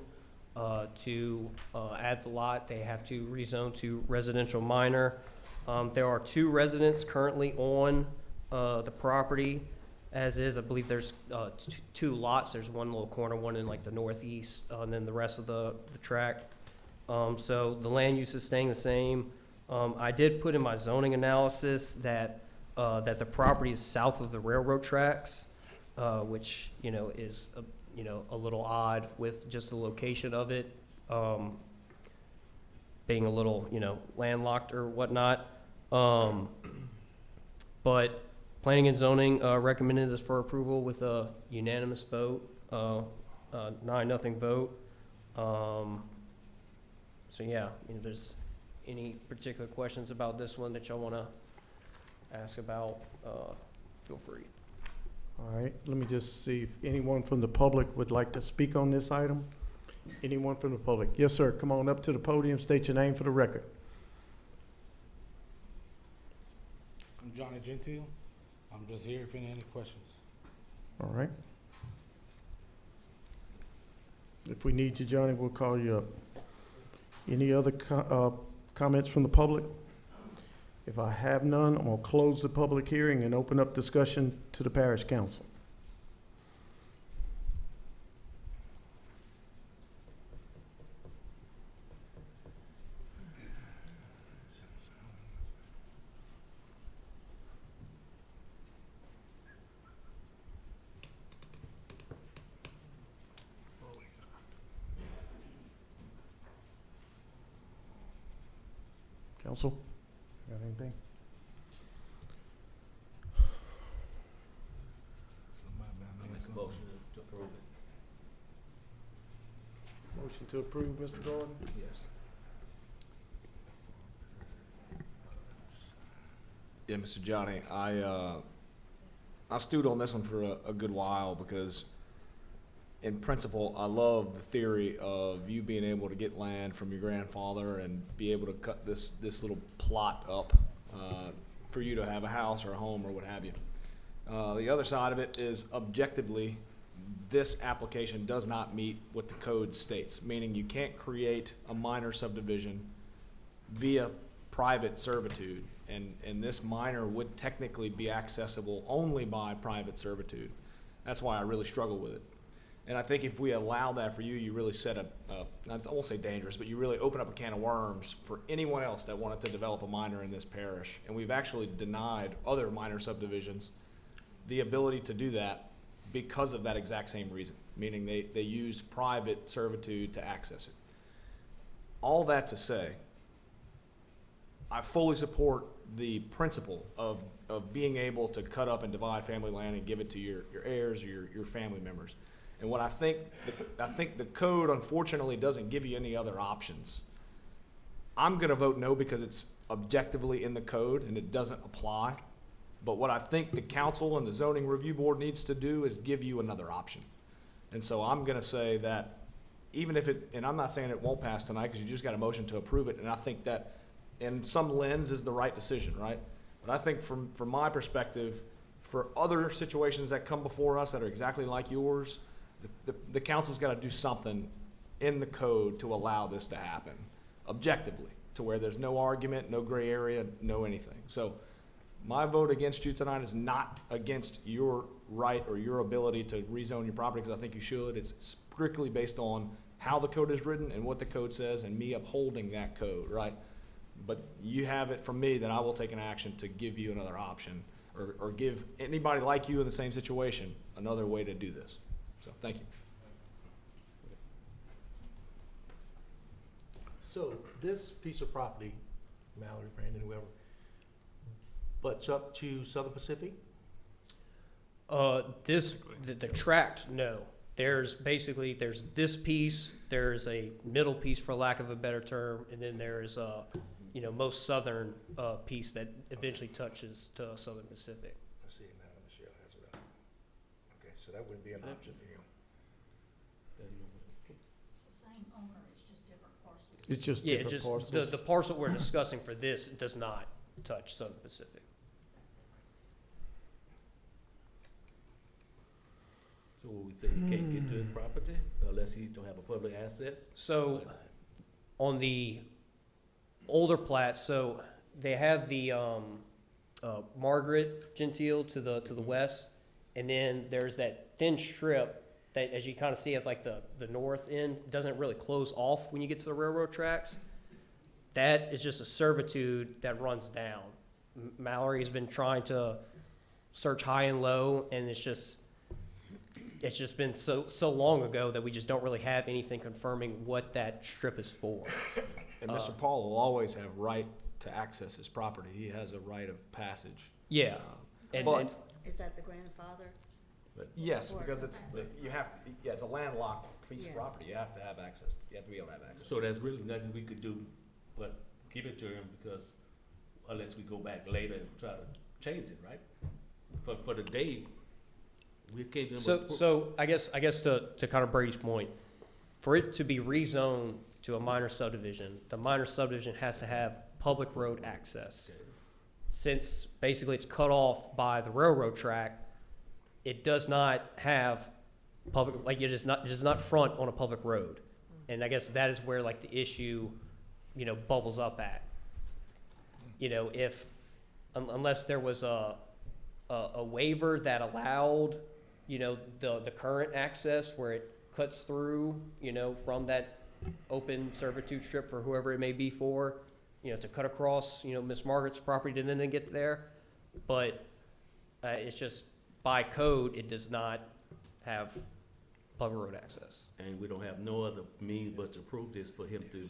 Speaker 12: To add the lot, they have to rezone to residential minor. There are 2 residents currently on the property. As is, I believe there's 2 lots. There's one little corner, one in like the northeast, and then the rest of the tract. So the land use is staying the same. I did put in my zoning analysis that that the property is south of the railroad tracks, which is a little odd with just the location of it being a little landlocked or whatnot. But planning and zoning recommended this for approval with a unanimous vote, 9-0 vote. So yeah, if there's any particular questions about this one that y'all want to ask about, feel free.
Speaker 1: All right, let me just see if anyone from the public would like to speak on this item. Anyone from the public? Yes, sir. Come on up to the podium. State your name for the record.
Speaker 14: I'm Johnny Gentile. I'm just here if any questions.
Speaker 1: All right. If we need you, Johnny, we'll call you up. Any other comments from the public? If I have none, I'm going to close the public hearing and open up discussion to the parish council. Council, got anything?
Speaker 2: Make a motion to approve it.
Speaker 1: Motion to approve, Mr. Gordon?
Speaker 2: Yes.
Speaker 15: Yeah, Mr. Johnny, I stewed on this one for a good while because in principle, I love the theory of you being able to get land from your grandfather and be able to cut this little plot up for you to have a house or a home or what have you. The other side of it is objectively, this application does not meet what the code states, meaning you can't create a minor subdivision via private servitude, and this minor would technically be accessible only by private servitude. That's why I really struggle with it. And I think if we allow that for you, you really set I won't say dangerous, but you really open up a can of worms for anyone else that wanted to develop a minor in this parish. And we've actually denied other minor subdivisions the ability to do that because of that exact same reason, meaning they use private servitude to access it. All that to say, I fully support the principle of being able to cut up and divide family land and give it to your heirs or your family members. And what I think the code unfortunately doesn't give you any other options. I'm gonna vote no because it's objectively in the code and it doesn't apply. But what I think the council and the zoning review board needs to do is give you another option. And so I'm gonna say that even if and I'm not saying it won't pass tonight because you just got a motion to approve it, and I think that in some lens is the right decision, right? But I think from my perspective, for other situations that come before us that are exactly like yours, the council's got to do something in the code to allow this to happen, objectively. to where there's no argument, no gray area, no anything. So my vote against you tonight is not against your right or your ability to rezone your property, because I think you should. It's strictly based on how the code is written and what the code says and me upholding that code, right? But you have it from me that I will take an action to give you another option, or give anybody like you in the same situation another way to do this. So, thank you.
Speaker 16: So this piece of property, Mallory, Brandon, whoever, butts up to Southern Pacific?
Speaker 12: The tract, no. There's this piece, there's a middle piece for lack of a better term, and then there's most southern piece that eventually touches to Southern Pacific.
Speaker 16: Let's see, now Michelle has it up. Okay, so that wouldn't be an option for him.
Speaker 8: It's the same owner, it's just different parcels.
Speaker 1: It's just
Speaker 12: Yeah,
Speaker 1: different
Speaker 12: just
Speaker 1: parcels.
Speaker 12: the parcel we're discussing for this does not touch Southern Pacific.
Speaker 2: So what we say, he can't get to his property unless he don't have a public access?
Speaker 12: So on the older plats, so they have the Margaret Gentile to the west, and then there's that thin strip that, as you kind of see at like the north end, doesn't really close off when you get to the railroad tracks. That is just a servitude that runs down. Mallory's been trying to search high and low, and it's just been so long ago that we just don't really have anything confirming what that strip is for.
Speaker 15: And Mr. Paul will always have right to access his property. He has a right of passage.
Speaker 12: Yeah.
Speaker 15: But
Speaker 7: Is that the grandfather?
Speaker 15: yes, because it's a landlocked piece of property. You have to have access. You have to be able to have access.
Speaker 2: So there's really nothing we could do but give it to him, because unless we go back later and try to change it, right? For the day, we can't do it.
Speaker 12: So I guess to kind of Brady's point, for it to be rezoned to a minor subdivision, the minor subdivision has to have public road access.
Speaker 2: Okay.
Speaker 12: Since basically it's cut off by the railroad track, it does not have public, like it does not front on a public road. And I guess that is where like the issue, bubbles up at. If, unless there was a waiver that allowed, the current access where it cuts through, from that open servitude strip for whoever it may be for, to cut across, Miss Margaret's property and then get there. But it's just by code, it does not have public road access.
Speaker 2: And we don't have no other means but to prove this for him to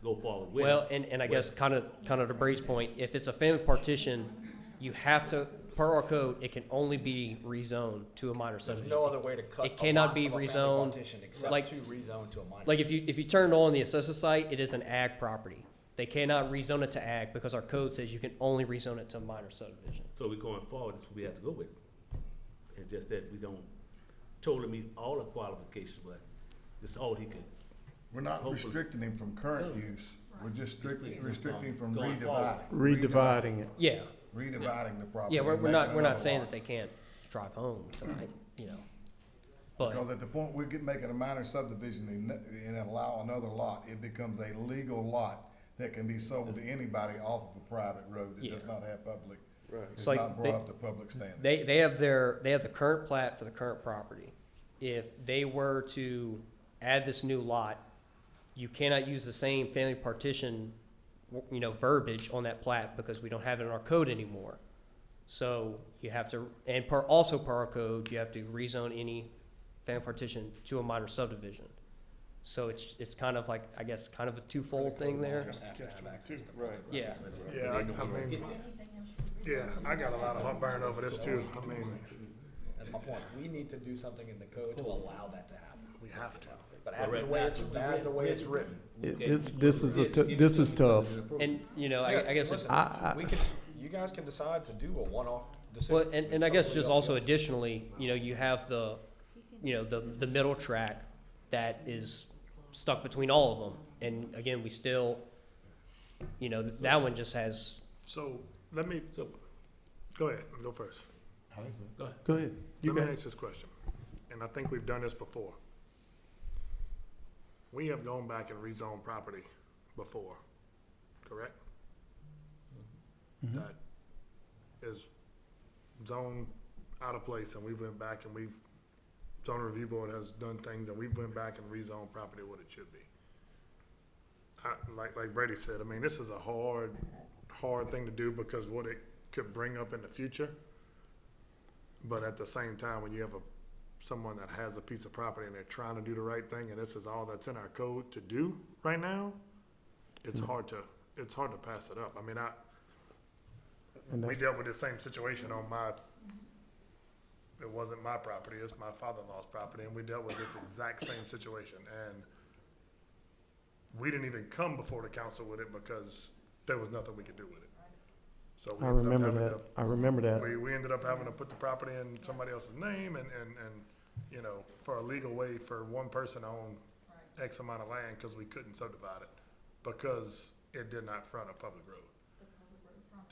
Speaker 2: go forward with.
Speaker 12: Well, and I guess kind of to Brady's point, if it's a family partition, you have to, per our code, it can only be rezoned to a minor
Speaker 15: There's
Speaker 12: subdivision.
Speaker 15: no other way to cut.
Speaker 12: It cannot
Speaker 15: lot
Speaker 12: be
Speaker 15: of a family
Speaker 12: rezoned,
Speaker 15: partition except
Speaker 12: like-
Speaker 15: to rezone to a minor.
Speaker 12: Like if you turn on the assessor site, it is an ag property. They cannot rezone it to ag because our code says you can only rezone it to a minor subdivision.
Speaker 2: So we're going forward, that's what we have to go with. And just that we don't totally meet all the qualifications, but it's all he could.
Speaker 5: We're not
Speaker 2: Hopefully.
Speaker 5: restricting him from current use, we're just strictly restricting from
Speaker 2: Going forward.
Speaker 1: Redividing it.
Speaker 5: Redividing the property.
Speaker 12: Yeah, we're
Speaker 5: and making
Speaker 12: not
Speaker 5: another
Speaker 12: saying
Speaker 5: lot.
Speaker 12: that they can't drive home tonight, But
Speaker 5: Because at the point we get making a minor subdivision and allow another lot, it becomes a legal lot that can be sold to anybody off of a private road that does not have public,
Speaker 6: Right.
Speaker 5: it's
Speaker 12: like
Speaker 5: not brought up to public standards.
Speaker 12: they have the current plat for the current property. If they were to add this new lot, you cannot use the same family partition, verbiage on that plat because we don't have it in our code anymore. So you have to, and per our code, you have to rezone any family partition to a minor subdivision. So it's kind of like, I guess, kind of a twofold thing there.
Speaker 15: Just have to have access to
Speaker 6: Right.
Speaker 15: public
Speaker 12: Yeah.
Speaker 15: roads.
Speaker 9: Yeah, I mean, yeah, I got a lot of heartburn over this too. I mean,
Speaker 15: That's my point. We need to do something in the code to allow that to happen.
Speaker 9: we have to.
Speaker 15: But as the way it's written.
Speaker 1: This is tough.
Speaker 12: And, I guess if,
Speaker 15: You guys can decide to do a one-off decision.
Speaker 12: well, and I guess just also additionally, you have the middle track that is stuck between all of them. And again, we still, that one just has,
Speaker 9: So let me, go ahead, go first.
Speaker 1: Go ahead. You
Speaker 9: Let
Speaker 1: got
Speaker 9: me
Speaker 1: it.
Speaker 9: ask this question, and I think we've done this before. We have gone back and rezoned property before, correct?
Speaker 1: Mhm.
Speaker 9: That is zoned out of place, and we went back and zone review board has done things, and we went back and rezoned property what it should be. Like Brady said, I mean, this is a hard thing to do because what it could bring up in the future. But at the same time, when you have someone that has a piece of property and they're trying to do the right thing, and this is all that's in our code to do right now, it's hard to pass it up. I mean, we dealt with the same situation on it wasn't my property, it's my father-in-law's property, and we dealt with this exact same situation. And we didn't even come before the council with it because there was nothing we could do with it. So we
Speaker 1: I
Speaker 9: ended up
Speaker 1: remember
Speaker 9: having
Speaker 1: that.
Speaker 9: to-
Speaker 1: I remember that.
Speaker 9: We ended up having to put the property in somebody else's name and, you know, for a legal way for one person to own X amount of land, because we couldn't subdivide it because it did not front a public road.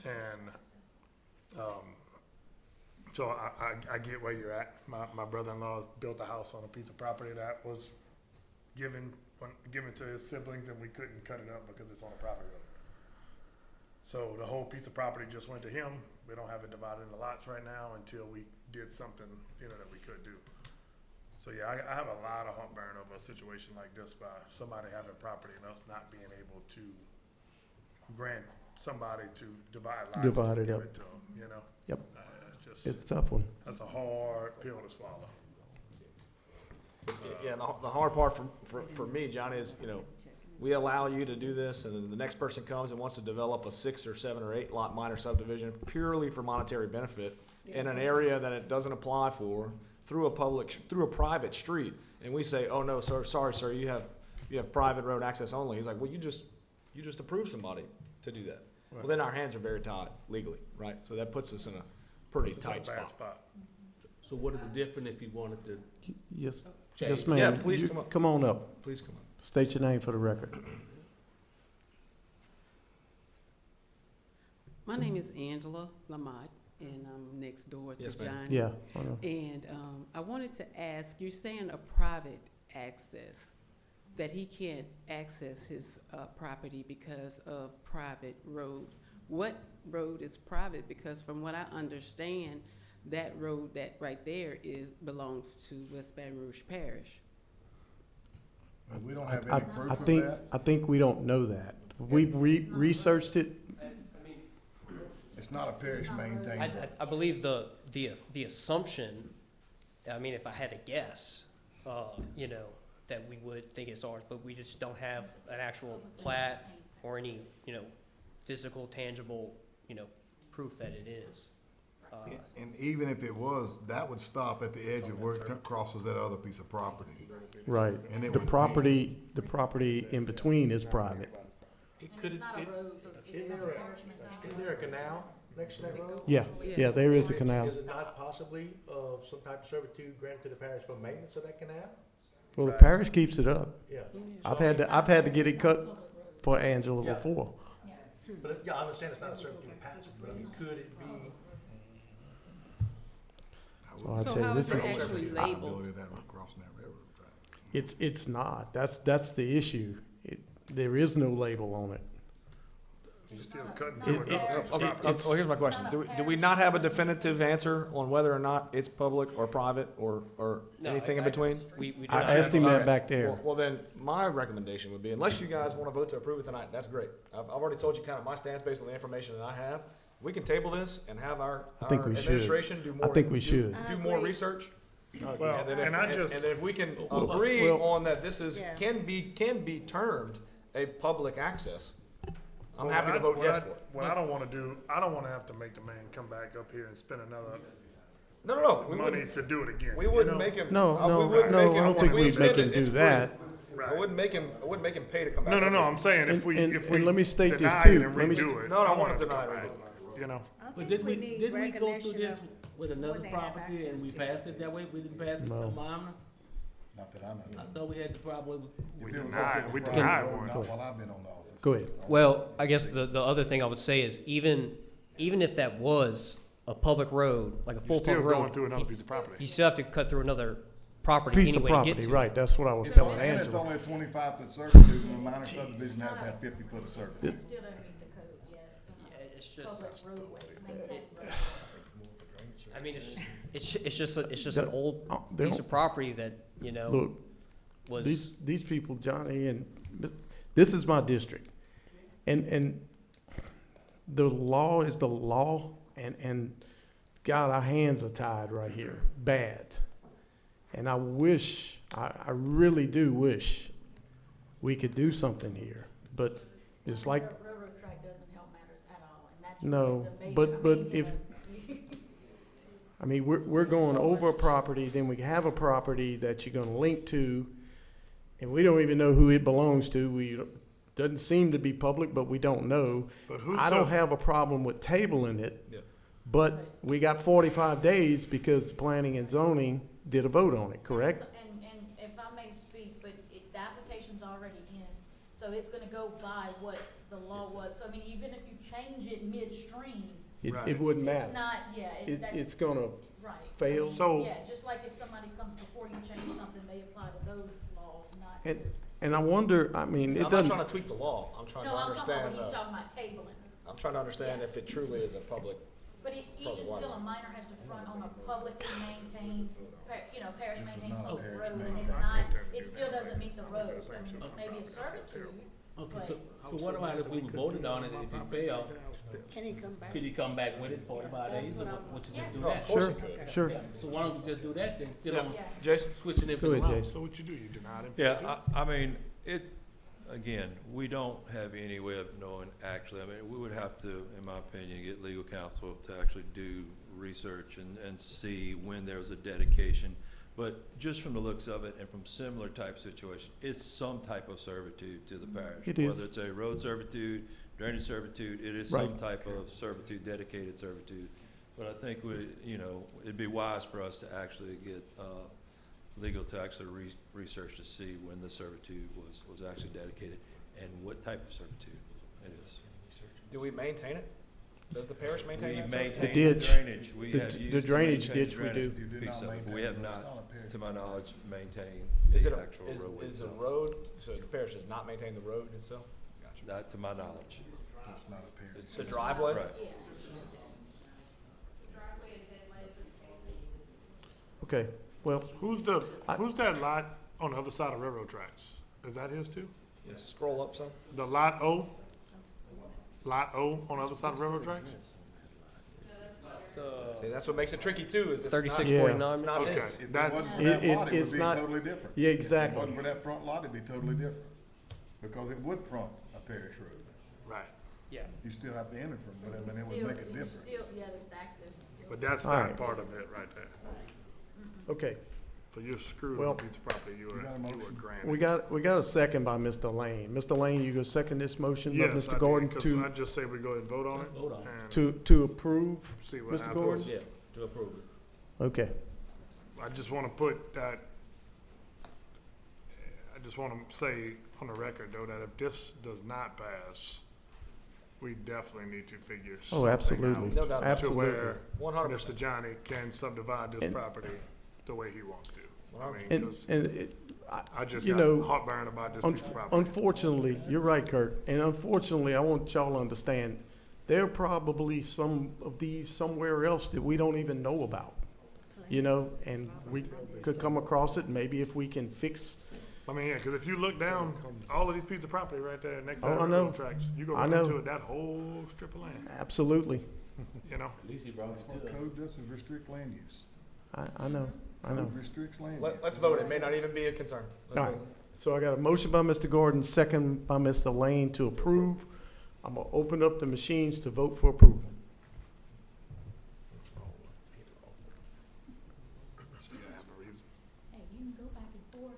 Speaker 9: And, so I get where you're at. My brother-in-law built a house on a piece of property that was given to his siblings, and we couldn't cut it up because it's on a property road. So the whole piece of property just went to him. We don't have it divided into lots right now until we did something, you know, that we could do. So yeah, I have a lot of heartburn over a situation like this by somebody having property and us not being able to grant somebody to divide lots to
Speaker 1: Divide it
Speaker 9: give
Speaker 1: up.
Speaker 9: it to them, you know?
Speaker 1: Yep.
Speaker 9: It's just,
Speaker 1: It's a tough one.
Speaker 9: that's a hard pill to swallow.
Speaker 15: Yeah, and the hard part for me, John, is, you know, we allow you to do this, and then the next person comes and wants to develop a 6 or 7 or 8 lot minor subdivision purely for monetary benefit in an area that it doesn't apply for, through a private street, and we say, oh no, sir, sorry, sir, you have private road access only. He's like, well, you just approved somebody to do that. Well, then our hands are very tied legally, right? So that puts us in a pretty
Speaker 9: It's a
Speaker 15: tight
Speaker 9: bad
Speaker 15: spot.
Speaker 2: So what is the difference if you wanted to
Speaker 1: Yes,
Speaker 2: change?
Speaker 1: yes, ma'am.
Speaker 15: Yeah, please
Speaker 1: You
Speaker 15: come up.
Speaker 1: Come on up.
Speaker 15: Please come on.
Speaker 1: State your name for the record.
Speaker 17: My name is Angela Lamott, and I'm next door to
Speaker 15: Yes, ma'am.
Speaker 17: Johnny.
Speaker 1: Yeah. I know.
Speaker 17: And I wanted to ask, you're saying a private access, that he can't access his property because of private road. What road is private? Because from what I understand, that road that right there belongs to West Baton Rouge Parish.
Speaker 5: And we don't have
Speaker 1: I
Speaker 5: any proof of
Speaker 1: think,
Speaker 5: that.
Speaker 1: I think we don't know that. We've researched it.
Speaker 5: It's not a parish maintained.
Speaker 12: I believe the assumption, I mean, if I had to guess, you know, that we would think it's ours, but we just don't have an actual plat or any, you know, physical, tangible, you know, proof that it is.
Speaker 5: And even if it was, that would stop at the edge of where it crosses that other piece of property.
Speaker 1: Right.
Speaker 5: And it
Speaker 1: The
Speaker 5: would-
Speaker 1: property in between is private.
Speaker 8: And it's not a road, so it's
Speaker 16: Isn't
Speaker 8: not a
Speaker 16: there
Speaker 8: parish, but it's not.
Speaker 16: Isn't there a canal next to that road?
Speaker 1: Yeah, yeah, there is a canal.
Speaker 16: Is it not possibly some type of servitude granted to the parish for maintenance of that canal?
Speaker 1: Well, the parish keeps it up.
Speaker 16: Yeah.
Speaker 1: I've had to get it cut for Angela
Speaker 16: Yeah.
Speaker 1: before.
Speaker 16: But, yeah, I understand it's not a servitude passage, but I mean, could it be?
Speaker 1: So I
Speaker 17: So
Speaker 1: tell you,
Speaker 17: how
Speaker 1: this
Speaker 17: is it
Speaker 1: is,
Speaker 17: actually labeled?
Speaker 5: Crossing that railroad track.
Speaker 1: it's not. That's the issue. There is no label on it.
Speaker 9: You still couldn't
Speaker 8: It's
Speaker 9: do
Speaker 8: not
Speaker 9: it.
Speaker 8: a parish.
Speaker 15: Okay,
Speaker 1: It's-
Speaker 15: well, here's my question.
Speaker 8: It's not a
Speaker 15: Do we
Speaker 8: parish.
Speaker 15: not have a definitive answer on whether or not it's public or private or
Speaker 12: No,
Speaker 15: anything in
Speaker 12: I-
Speaker 15: between?
Speaker 12: We do
Speaker 1: I
Speaker 12: not
Speaker 1: asked
Speaker 12: have
Speaker 1: him
Speaker 12: a-
Speaker 1: that back there.
Speaker 15: Well, then, my recommendation would be, unless you guys want to vote to approve it tonight, that's great. I've already told you kind of my stance based on the information that I have. We can table this and have our
Speaker 1: think we should.
Speaker 15: administration do more.
Speaker 1: I think we should.
Speaker 17: I
Speaker 15: Do more
Speaker 17: agree.
Speaker 15: research.
Speaker 9: Well,
Speaker 15: And then
Speaker 9: and I
Speaker 15: if,
Speaker 9: just,
Speaker 15: and then if we can
Speaker 2: Well,
Speaker 15: agree
Speaker 1: well-
Speaker 15: on that this is,
Speaker 17: Yeah.
Speaker 15: can be termed a public access, I'm
Speaker 9: well,
Speaker 15: happy to vote yes for it.
Speaker 9: What I don't wanna do, I don't wanna have to make the man come back up here and spend another
Speaker 15: No, we
Speaker 9: money
Speaker 15: wouldn't,
Speaker 9: to do it again.
Speaker 15: we
Speaker 9: you
Speaker 15: wouldn't
Speaker 9: know?
Speaker 15: make him.
Speaker 1: No,
Speaker 15: we
Speaker 1: no,
Speaker 15: wouldn't
Speaker 1: no,
Speaker 15: make him-
Speaker 1: I don't
Speaker 15: if
Speaker 1: think
Speaker 15: we
Speaker 1: we'd
Speaker 15: extend
Speaker 1: make him
Speaker 15: it,
Speaker 1: do
Speaker 15: it's free.
Speaker 1: that.
Speaker 15: I wouldn't make him pay to come back.
Speaker 9: No,
Speaker 15: up here.
Speaker 9: I'm saying if we,
Speaker 1: And-
Speaker 9: if
Speaker 1: and
Speaker 9: we
Speaker 1: let me state this
Speaker 9: deny
Speaker 1: too.
Speaker 9: it and
Speaker 1: Let me
Speaker 9: redo it,
Speaker 15: No, I
Speaker 9: I
Speaker 15: wanna
Speaker 9: want it to
Speaker 15: deny
Speaker 9: come
Speaker 15: it.
Speaker 9: back, you know?
Speaker 8: But didn't we go through this with another
Speaker 7: they have
Speaker 8: property and we
Speaker 7: access to.
Speaker 8: passed it that way? We didn't pass it
Speaker 1: No.
Speaker 8: for Mama?
Speaker 5: Not that I know.
Speaker 8: I thought we had the problem with.
Speaker 9: We denied one.
Speaker 5: Not while I've been on the office.
Speaker 1: Go ahead.
Speaker 12: Well, I guess the other thing I would say is even if that was a public road, like a full
Speaker 9: You're still
Speaker 12: public
Speaker 9: going
Speaker 12: road,
Speaker 9: through another piece of property.
Speaker 12: you still have to cut through another property
Speaker 1: Piece of
Speaker 12: anyway to get
Speaker 1: property,
Speaker 12: to.
Speaker 1: right, that's what I was telling
Speaker 5: And it's
Speaker 1: Angela.
Speaker 5: only a 25-foot servitude, and a minor subdivision has to have 50-foot of servitude.
Speaker 8: It still doesn't meet the code, yeah, it's still
Speaker 12: Yeah, it's
Speaker 8: not
Speaker 12: just,
Speaker 8: public roadway, maintained roadway.
Speaker 12: I mean, it's just an old
Speaker 1: They
Speaker 12: piece
Speaker 1: don't-
Speaker 12: of property that, you know,
Speaker 1: Look,
Speaker 12: was.
Speaker 1: these people, Johnny, and this is my district. And the law is the law, and God, our hands are tied right here, bad. And I wish, I really do wish we could do something here, but it's like,
Speaker 8: Railroad track doesn't help matters at all, and that's
Speaker 1: no,
Speaker 8: the major,
Speaker 1: but
Speaker 8: I mean, you
Speaker 1: if,
Speaker 8: know,
Speaker 1: I mean, we're going over a property, then we have a property that you're gonna link to, and we don't even know who it belongs to. Doesn't seem to be public, but we don't know.
Speaker 9: But who's
Speaker 1: I don't have a problem with tabling it, but we got 45 days because planning and zoning did a vote on it, correct?
Speaker 8: And if I may speak, but the application's already in, so it's gonna go by what the law was. So I mean, even if you change it midstream,
Speaker 1: It wouldn't matter.
Speaker 8: it's not, yeah, that's.
Speaker 1: It's gonna
Speaker 8: Right.
Speaker 1: fail.
Speaker 9: So-
Speaker 8: Yeah, just like if somebody comes before you change something, they apply to those laws, not.
Speaker 1: And I wonder, I mean, it
Speaker 15: I'm not
Speaker 1: doesn't,
Speaker 15: trying to tweak the law. I'm trying
Speaker 8: No,
Speaker 15: to
Speaker 8: I'm talking about
Speaker 15: understand,
Speaker 8: when he's talking about tabling.
Speaker 15: I'm trying to understand if it truly is a public.
Speaker 8: But even still, a minor has to front on a publicly maintained, parish maintained public road, and it's not, it still doesn't meet the road. I mean, it's maybe a servitude,
Speaker 2: Okay,
Speaker 8: but.
Speaker 2: so what about if we voted on it and if it failed,
Speaker 7: Can he come back?
Speaker 2: could he come back with it 45 days or would you just do
Speaker 15: Oh,
Speaker 2: that?
Speaker 15: of course
Speaker 1: Sure,
Speaker 15: it could.
Speaker 1: sure.
Speaker 2: Yeah, so why don't we just do that then, instead of
Speaker 8: Yeah.
Speaker 15: Jason?
Speaker 2: switching
Speaker 1: Go
Speaker 2: everything
Speaker 1: ahead,
Speaker 2: around?
Speaker 1: Jason.
Speaker 9: So what you do, you denied him?
Speaker 6: Yeah, I mean, again, we don't have any way of knowing actually. I mean, we would have to, in my opinion, get legal counsel to actually do research and see when there was a dedication. But just from the looks of it and from similar type situation, it's some type of servitude to the parish.
Speaker 1: It is.
Speaker 6: Whether it's a road servitude, drainage servitude, it is some
Speaker 1: Right.
Speaker 6: type of servitude, dedicated servitude. But I think it'd be wise for us to actually get, legal to actually research to see when the servitude was actually dedicated and what type of servitude it is.
Speaker 15: Do we maintain it? Does the parish maintain
Speaker 6: We
Speaker 15: that?
Speaker 6: maintain
Speaker 1: The
Speaker 6: the
Speaker 1: ditch.
Speaker 6: drainage. We
Speaker 1: The-
Speaker 6: have
Speaker 1: the
Speaker 6: used to
Speaker 1: drainage
Speaker 6: maintain
Speaker 1: ditch
Speaker 6: the
Speaker 1: we do.
Speaker 6: drainage
Speaker 5: You do
Speaker 6: piece
Speaker 5: not
Speaker 6: of it.
Speaker 5: maintain
Speaker 6: We have
Speaker 5: it.
Speaker 6: not,
Speaker 5: It's not a parish.
Speaker 6: to my knowledge, maintained
Speaker 15: Is it
Speaker 6: the
Speaker 15: a,
Speaker 6: actual
Speaker 15: is
Speaker 6: roadway
Speaker 15: the
Speaker 6: itself.
Speaker 15: road, so the parish does not maintain the road itself? Gotcha.
Speaker 6: Not to my knowledge.
Speaker 5: It's not a parish.
Speaker 15: It's a driveway?
Speaker 6: Right.
Speaker 8: Yeah. Driveway and headlight.
Speaker 1: Okay, well,
Speaker 9: Who's that lot on the other side of railroad tracks? Is that his too?
Speaker 15: Yes, scroll up some.
Speaker 9: The lot O? Lot O on the other side of railroad tracks?
Speaker 15: See, that's what makes it tricky too, is it's not.
Speaker 12: 36.9.
Speaker 15: It's not
Speaker 9: Okay,
Speaker 15: his.
Speaker 5: If it
Speaker 9: that's,
Speaker 5: wasn't for that
Speaker 1: It-
Speaker 5: lot, it
Speaker 1: it's
Speaker 5: would be
Speaker 1: not-
Speaker 5: totally different.
Speaker 1: yeah,
Speaker 5: If it
Speaker 1: exactly.
Speaker 5: wasn't for that front lot, it'd be totally different. Because it would front a parish road.
Speaker 9: right.
Speaker 12: Yeah.
Speaker 5: You still have to enter from, but I mean, it would
Speaker 8: Still-
Speaker 5: make it
Speaker 8: you
Speaker 5: different.
Speaker 8: Still, yeah, this access is still.
Speaker 9: But that's
Speaker 1: All
Speaker 9: not
Speaker 1: right.
Speaker 9: part of it right there.
Speaker 1: okay.
Speaker 9: So you're screwed
Speaker 1: Well-
Speaker 9: with a piece of property you
Speaker 5: You got a
Speaker 9: were
Speaker 5: motion?
Speaker 9: granted.
Speaker 1: We got a second by Mr. Lane. Mr. Lane, you go second this motion of
Speaker 9: Yes, I
Speaker 1: Mr.
Speaker 9: did,
Speaker 1: Gordon
Speaker 9: 'cause
Speaker 1: to,
Speaker 9: I'd just say we go ahead and vote on it.
Speaker 2: Vote on it.
Speaker 9: And
Speaker 1: to approve,
Speaker 9: see what
Speaker 1: Mr.
Speaker 9: happens.
Speaker 1: Gordon?
Speaker 2: Yeah, to approve it.
Speaker 1: Okay,
Speaker 9: I just wanna put that, I just wanna say on the record though, that if this does not pass, we definitely need to figure
Speaker 1: oh,
Speaker 9: something
Speaker 1: absolutely,
Speaker 9: out.
Speaker 15: No doubt about it.
Speaker 9: To
Speaker 1: absolutely.
Speaker 9: where
Speaker 15: 100%.
Speaker 9: Mr. Johnny can subdivide this
Speaker 1: And-
Speaker 9: property the way he wants to. I mean,
Speaker 1: And,
Speaker 9: 'cause
Speaker 1: and it,
Speaker 9: I just
Speaker 1: you
Speaker 9: got
Speaker 1: know,
Speaker 9: heartburn about this piece of property.
Speaker 1: unfortunately, you're right, Kurt, and unfortunately, I want y'all to understand, there are probably some of these somewhere else that we don't even know about, you know, and we could come across it, maybe if we can fix,
Speaker 9: I mean, yeah, 'cause if you look down, all of these pieces of property right there next to
Speaker 1: Oh,
Speaker 9: the
Speaker 1: I know.
Speaker 9: railroad tracks, you go
Speaker 1: I
Speaker 9: right
Speaker 1: know.
Speaker 9: into it, that whole strip of land,
Speaker 1: absolutely,
Speaker 9: you know?
Speaker 2: At least he brought
Speaker 5: That's
Speaker 2: it
Speaker 5: what
Speaker 2: to us.
Speaker 5: code does, is restrict land use.
Speaker 1: I know.
Speaker 5: Code restricts land use.
Speaker 15: Let's vote, it may not even be a concern. Let's
Speaker 1: All right.
Speaker 15: vote.
Speaker 1: So I got a motion by Mr. Gordon, second by Mr. Lane to approve. I'm gonna open up the machines to vote for approval.
Speaker 8: Hey, you can go back and forth.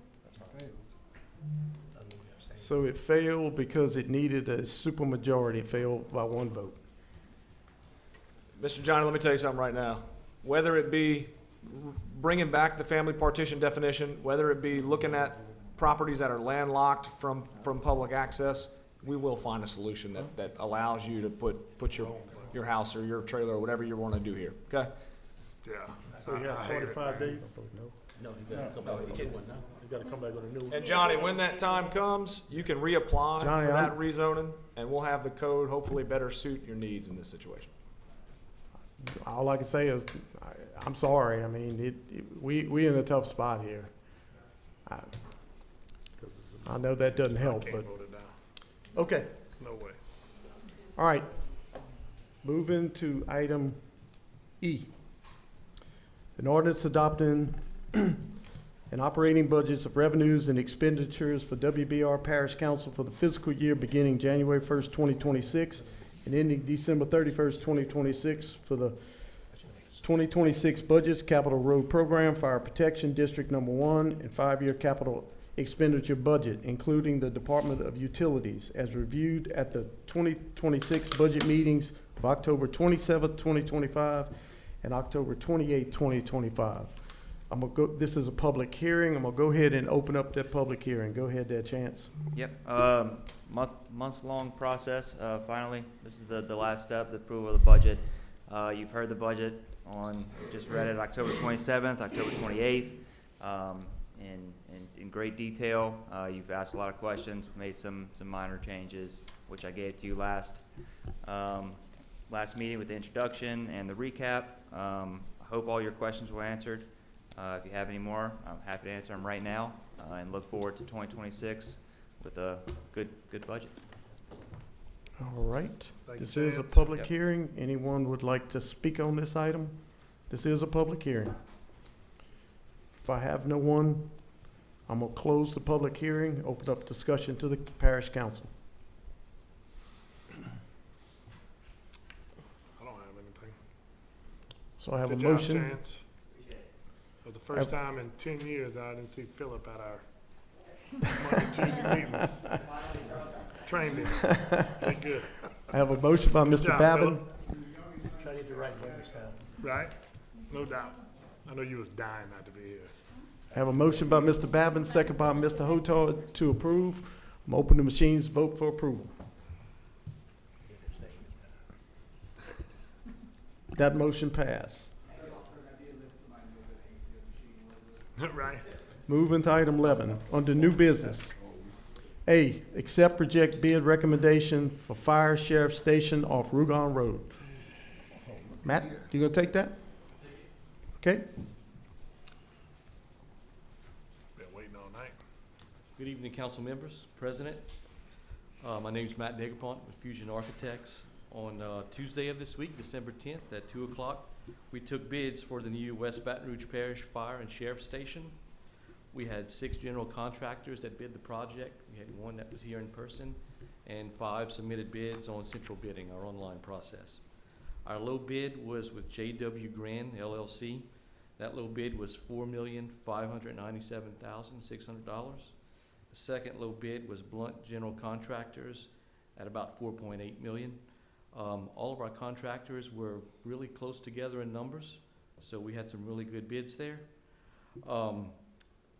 Speaker 1: So it failed because it needed a supermajority. It failed by one vote.
Speaker 15: Mr. Johnny, let me tell you something right now. Whether it be bringing back the family partition definition, whether it be looking at properties that are landlocked from public access, we will find a solution that allows you to put your house or your trailer or whatever you want to do here, okay?
Speaker 9: Yeah.
Speaker 11: So we have
Speaker 9: I hate it.
Speaker 11: 45 days?
Speaker 2: No, he gotta come back with a new one now.
Speaker 9: You gotta come back with a new one.
Speaker 4: And Johnny, when that time comes, you can reapply
Speaker 1: Johnny,
Speaker 4: for that
Speaker 1: I'm-
Speaker 4: rezoning, and we'll have the code hopefully better suit your needs in this situation.
Speaker 1: All I can say is, I'm sorry. I mean, we in a tough spot here. I know that doesn't help,
Speaker 9: I
Speaker 1: but,
Speaker 9: can't vote it down.
Speaker 1: okay.
Speaker 9: No way.
Speaker 1: All right. Moving to item E. An ordinance adopting an operating budgets of revenues and expenditures for WBR Parish Council for the fiscal year beginning January 1st, 2026 and ending December 31st, 2026 for the 2026 budgets, Capital Road Program, Fire Protection District Number 1, and 5-year capital expenditure budget, including the Department of Utilities, as reviewed at the 2026 budget meetings of October 27th, 2025 and October 28th, 2025. This is a public hearing. I'm gonna go ahead and open up that public hearing. Go ahead there, Chance.
Speaker 10: Yep, months-long process, finally. This is the last step, the approval of the budget. You've heard the budget just read it October 27th, October 28th, in great detail. You've asked a lot of questions, made some minor changes, which I gave to you last meeting with the introduction and the recap. I hope all your questions were answered. If you have any more, I'm happy to answer them right now, and look forward to 2026 with a good budget.
Speaker 1: All right.
Speaker 9: Thank you,
Speaker 1: This is a
Speaker 9: Chance.
Speaker 1: public
Speaker 10: Yep.
Speaker 1: hearing. Anyone would like to speak on this item? This is a public hearing. If I have no one, I'm gonna close the public hearing, open up discussion to the parish council.
Speaker 9: I don't have anything.
Speaker 1: So I have a
Speaker 9: Good job,
Speaker 1: motion.
Speaker 9: Chance. For the first time in 10 years, I didn't see Philip at our Monday, Tuesday meeting. Trained him. Did good.
Speaker 1: I have a motion by
Speaker 9: Good
Speaker 1: Mr.
Speaker 9: job,
Speaker 1: Babin.
Speaker 16: Try to hit the right one this time.
Speaker 9: Right? No doubt. I know you was dying not to be here.
Speaker 1: I have a motion by Mr. Babin, second by Mr. Hotar to approve. I'm open the machines, vote for approval. That motion passed.
Speaker 9: Right?
Speaker 1: Moving to item 11, under new business. A, accept, reject bid recommendation for fire sheriff station off Rouge Road. Matt, you gonna take that? Okay,
Speaker 9: Been waiting all night.
Speaker 18: Good evening, council members, president. My name is Matt Degapont with Fusion Architects. On Tuesday of this week, December 10th at 2 o'clock, we took bids for the new West Baton Rouge Parish Fire and Sheriff Station. We had 6 general contractors that bid the project. We had 1 that was here in person, and 5 submitted bids on central bidding, our online process. Our low bid was with J.W. Grand LLC. That low bid was $4,597,600. The second low bid was Blunt General Contractors at about $4.8 million. All of our contractors were really close together in numbers, so we had some really good bids there.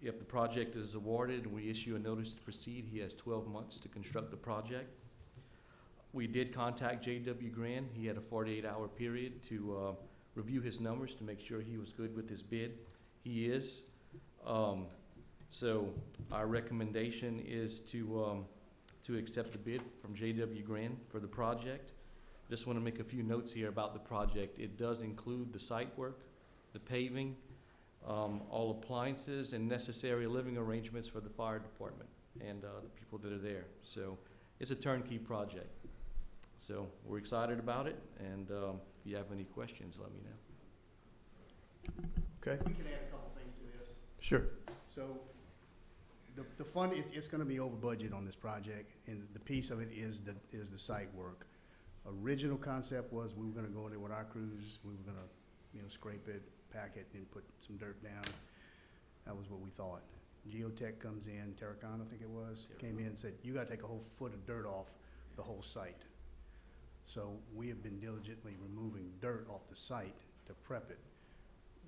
Speaker 18: If the project is awarded and we issue a notice to proceed, he has 12 months to construct the project. We did contact J.W. Grand. He had a 48-hour period to review his numbers to make sure he was good with his bid. He is. So our recommendation is to accept the bid from J.W. Grand for the project. Just want to make a few notes here about the project. It does include the site work, the paving, all appliances and necessary living arrangements for the fire department and the people that are there. So it's a turnkey project. So we're excited about it, and if you have any questions, let me know.
Speaker 1: okay,
Speaker 11: We can add a couple things to this.
Speaker 1: sure.
Speaker 11: So the fund, it's gonna be over budget on this project, and the piece of it is the site work. Original concept was we were gonna go in there with our crews, we were gonna, scrape it, pack it, and put some dirt down. That was what we thought. Geotech comes in, Terracon, I think it was, came in and said, you gotta take a whole foot of dirt off the whole site. So we have been diligently removing dirt off the site to prep it.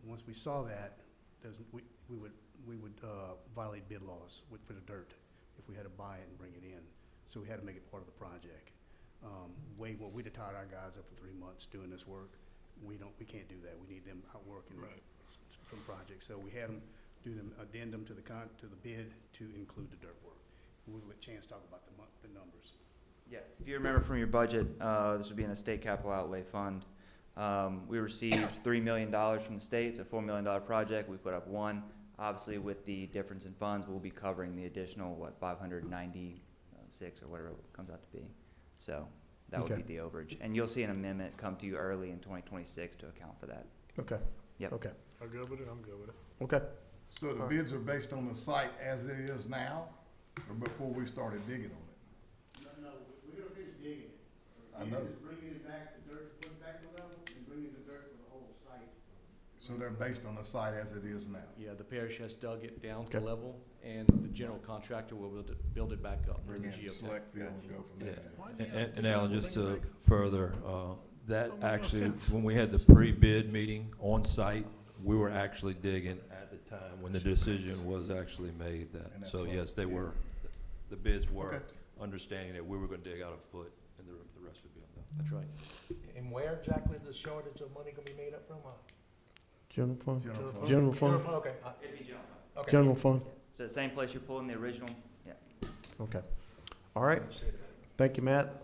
Speaker 11: Once we saw that, we would violate bid laws for the dirt if we had to buy it and bring it in. So we had to make it part of the project. We'd have tired our guys up for 3 months doing this work. We can't do that. We need them out working some projects. So we had them do the addendum to the bid to include the dirt work. We'll let Chance talk about the numbers.
Speaker 10: Yeah, if you remember from your budget, this would be in the state capital outlay fund. We received $3 million from the state. It's a $4 million project. We put up one. Obviously, with the difference in funds, we'll be covering the additional, 596 or whatever it comes out to be. So that
Speaker 1: Okay.
Speaker 10: would be the overage. And you'll see an amendment come to you early in 2026 to account for that.
Speaker 1: Okay.
Speaker 10: Yep.
Speaker 1: Okay.
Speaker 9: I'm good with it, I'm good with it.
Speaker 1: Okay.
Speaker 5: So the bids are based on the site as it is now, or before we started digging on it?
Speaker 11: No, we're gonna finish digging it.
Speaker 5: I know.
Speaker 11: Just bringing it back, the dirt, put it back to level, and bringing the dirt for the whole site.
Speaker 5: So they're based on the site as it is now?
Speaker 18: Yeah, the parish has dug it down
Speaker 1: Okay.
Speaker 18: to level, and the general contractor will build it back up for
Speaker 5: Bring
Speaker 18: the
Speaker 5: in
Speaker 18: geotech.
Speaker 5: select field and go from there.
Speaker 6: And Alan, just to further, that actually, when we had the pre-bid meeting on site, we were actually digging at the time when the decision was actually made
Speaker 5: And
Speaker 6: that.
Speaker 5: that's
Speaker 6: So
Speaker 5: what-
Speaker 6: yes, they were, the bids were
Speaker 5: Okay.
Speaker 6: understanding that we were gonna dig out a foot and the rest would be on them.
Speaker 18: That's right.
Speaker 16: And where exactly is the shortage of money gonna be made up from?
Speaker 1: General fund?
Speaker 5: General fund.
Speaker 1: General fund?
Speaker 16: Okay.
Speaker 10: It'd be general fund.
Speaker 16: Okay.
Speaker 1: General fund?
Speaker 10: So the same place you're pulling the original, yeah.
Speaker 1: Okay. All right. Thank you, Matt.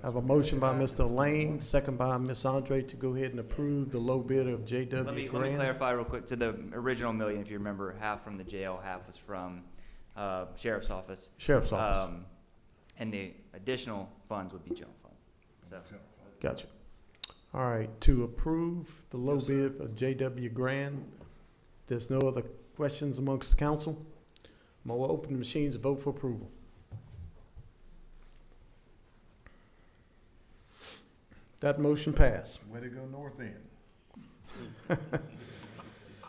Speaker 1: I have a motion by Mr. Lane, second by Ms. Andre to go ahead and approve the low bid of J.W.
Speaker 10: Let me
Speaker 1: Grant.
Speaker 10: clarify real quick. To the original million, if you remember, half from the jail, half was from sheriff's office.
Speaker 1: Sheriff's office.
Speaker 10: And the additional funds would be general fund. So
Speaker 1: Gotcha. All right, to approve the low bid of J.W. Grant, there's no other questions amongst the council. I'm gonna open the machines to vote for approval. That motion passed.
Speaker 5: Way to go north end.
Speaker 9: I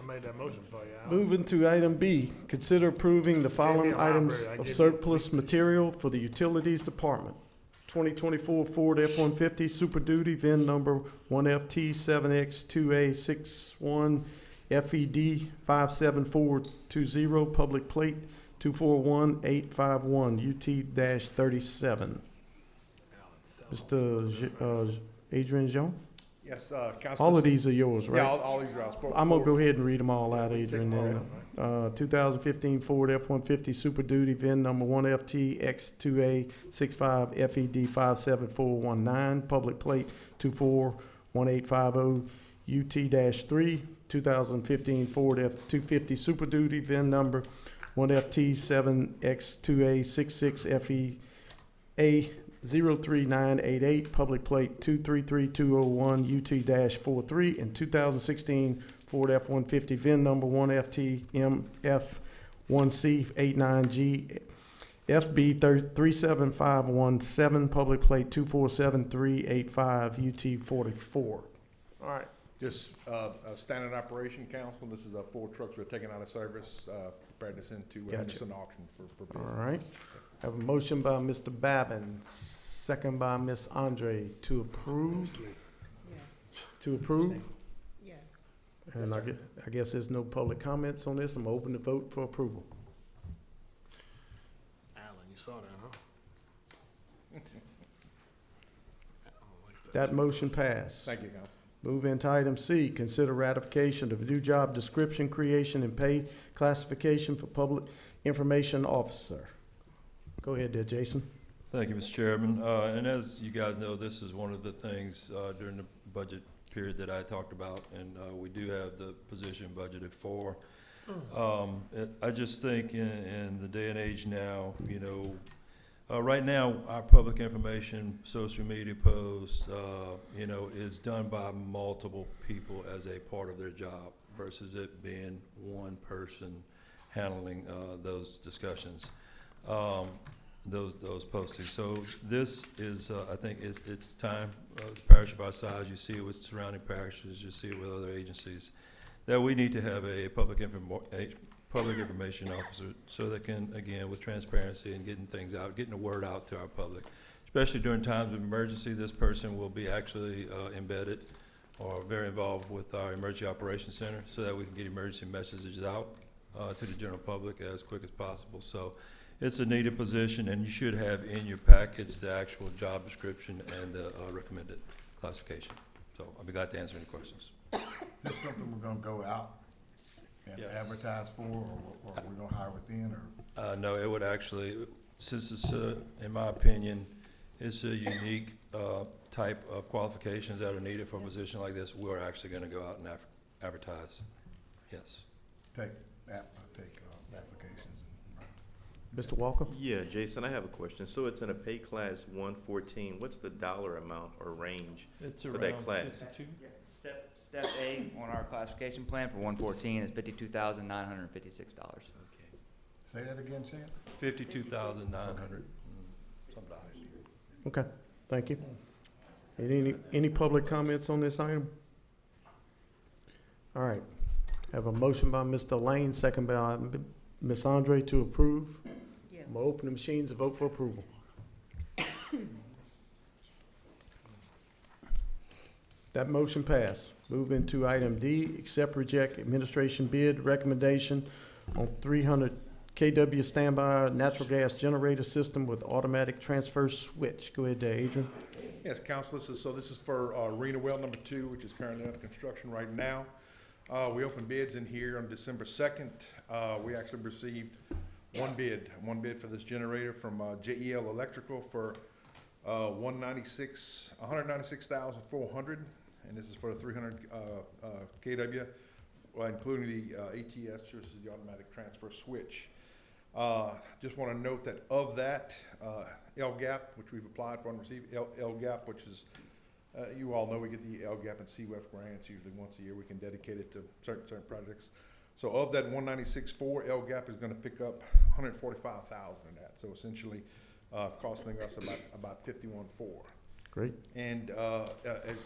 Speaker 9: made that motion for you, Al.
Speaker 1: Moving to item B, consider approving the following
Speaker 9: a
Speaker 1: items
Speaker 9: library. I
Speaker 1: of
Speaker 9: give you-
Speaker 1: surplus material for the Utilities Department. 2024 Ford F-150 Super Duty, VIN number 1FT7X2A61 FED 57420, public plate 241851 UT-37. Mr. Adrian Jean?
Speaker 19: Yes, Council.
Speaker 1: All of these are yours, right?
Speaker 19: Yeah, all these are ours.
Speaker 1: I'm gonna go ahead and read them all out, Adrian. Then. 2015 Ford F-150 Super Duty, VIN number 1FTX2A65 FED 57419, public plate 241850 UT-3. 2015 Ford F-250 Super Duty, VIN number 1FT7X2A66 FEA 03988, public plate 233201 UT-43, and 2016 Ford F-150 VIN number 1FTMF1C89G FB 37517, public plate 247385 UT-44. All right.
Speaker 19: Just a standard operation, Council. This is 4 trucks we're taking out of service, prepared to send to Henderson auction for bid.
Speaker 1: All right. Have a motion by Mr. Babin, second by Ms. Andre to approve.
Speaker 17: Yes.
Speaker 1: To approve?
Speaker 17: Yes.
Speaker 1: And I guess there's no public comments on this. I'm gonna open the vote for approval.
Speaker 9: Alan, you saw that, huh?
Speaker 1: That motion passed.
Speaker 19: Thank you, Council.
Speaker 1: Move into item C, consider ratification of new job description, creation, and pay classification for public information officer. Go ahead there, Jason.
Speaker 6: Thank you, Mr. Chairman. And as you guys know, this is one of the things during the budget period that I talked about, and we do have the position budgeted for. I just think in the day and age now, you know, right now, our public information, social media posts, you know, is done by multiple people as a part of their job versus it being one person handling those discussions. Those postings. So this is, I think it's time, the parish of our size, you see it with surrounding parishes, you see it with other agencies, that we need to have a public information officer so that can, again, with transparency and getting things out, getting the word out to our public. Especially during times of emergency, this person will be actually embedded or very involved with our emergency operations center so that we can get emergency messages out to the general public as quick as possible. So it's a needed position, and you should have in your packets the actual job description and the recommended classification. So I'll be glad to answer any questions.
Speaker 5: Is this something we're gonna go out
Speaker 19: and
Speaker 6: Yes.
Speaker 19: advertise for, or we're gonna hire within, or?
Speaker 6: No, it would actually, since it's, in my opinion, it's a unique type of qualifications that are needed for a position like this, we're actually gonna go out and advertise. Yes.
Speaker 19: Take applications.
Speaker 1: Mr. Walker?
Speaker 3: Yeah, Jason, I have a question. So it's in a pay class 114. What's the dollar amount or range
Speaker 10: It's
Speaker 3: for that class?
Speaker 10: Step A on our classification plan for 114 is $52,956.
Speaker 19: Say that again, Chad?
Speaker 6: $52,900 some dollars.
Speaker 1: Okay, thank you. Any public comments on this item? All right, have a motion by Mr. Lane, second by Ms. Andre to approve.
Speaker 7: Yes.
Speaker 1: I'm gonna open the machines to vote for approval. That motion passed. Move into item D, accept, reject administration bid recommendation on 300 KW standby natural gas generator system with automatic transfer switch. Go ahead, Adrian.
Speaker 19: Yes, Council, this is for Arena Well number 2, which is currently under construction right now. We opened bids in here on December 2nd. We actually received one bid for this generator from JEL Electrical for $196,400, and this is for the 300 KW, including the ATS, which is the automatic transfer switch. Just want to note that of that, LGAP, which we've applied for and received, LGAP, which is, you all know we get the LGAP and CWEF grants usually once a year. We can dedicate it to certain projects. So of that 196.4, LGAP is going to pick up 145,000 in that. So essentially, costing us about 51.4.
Speaker 1: Great.
Speaker 19: And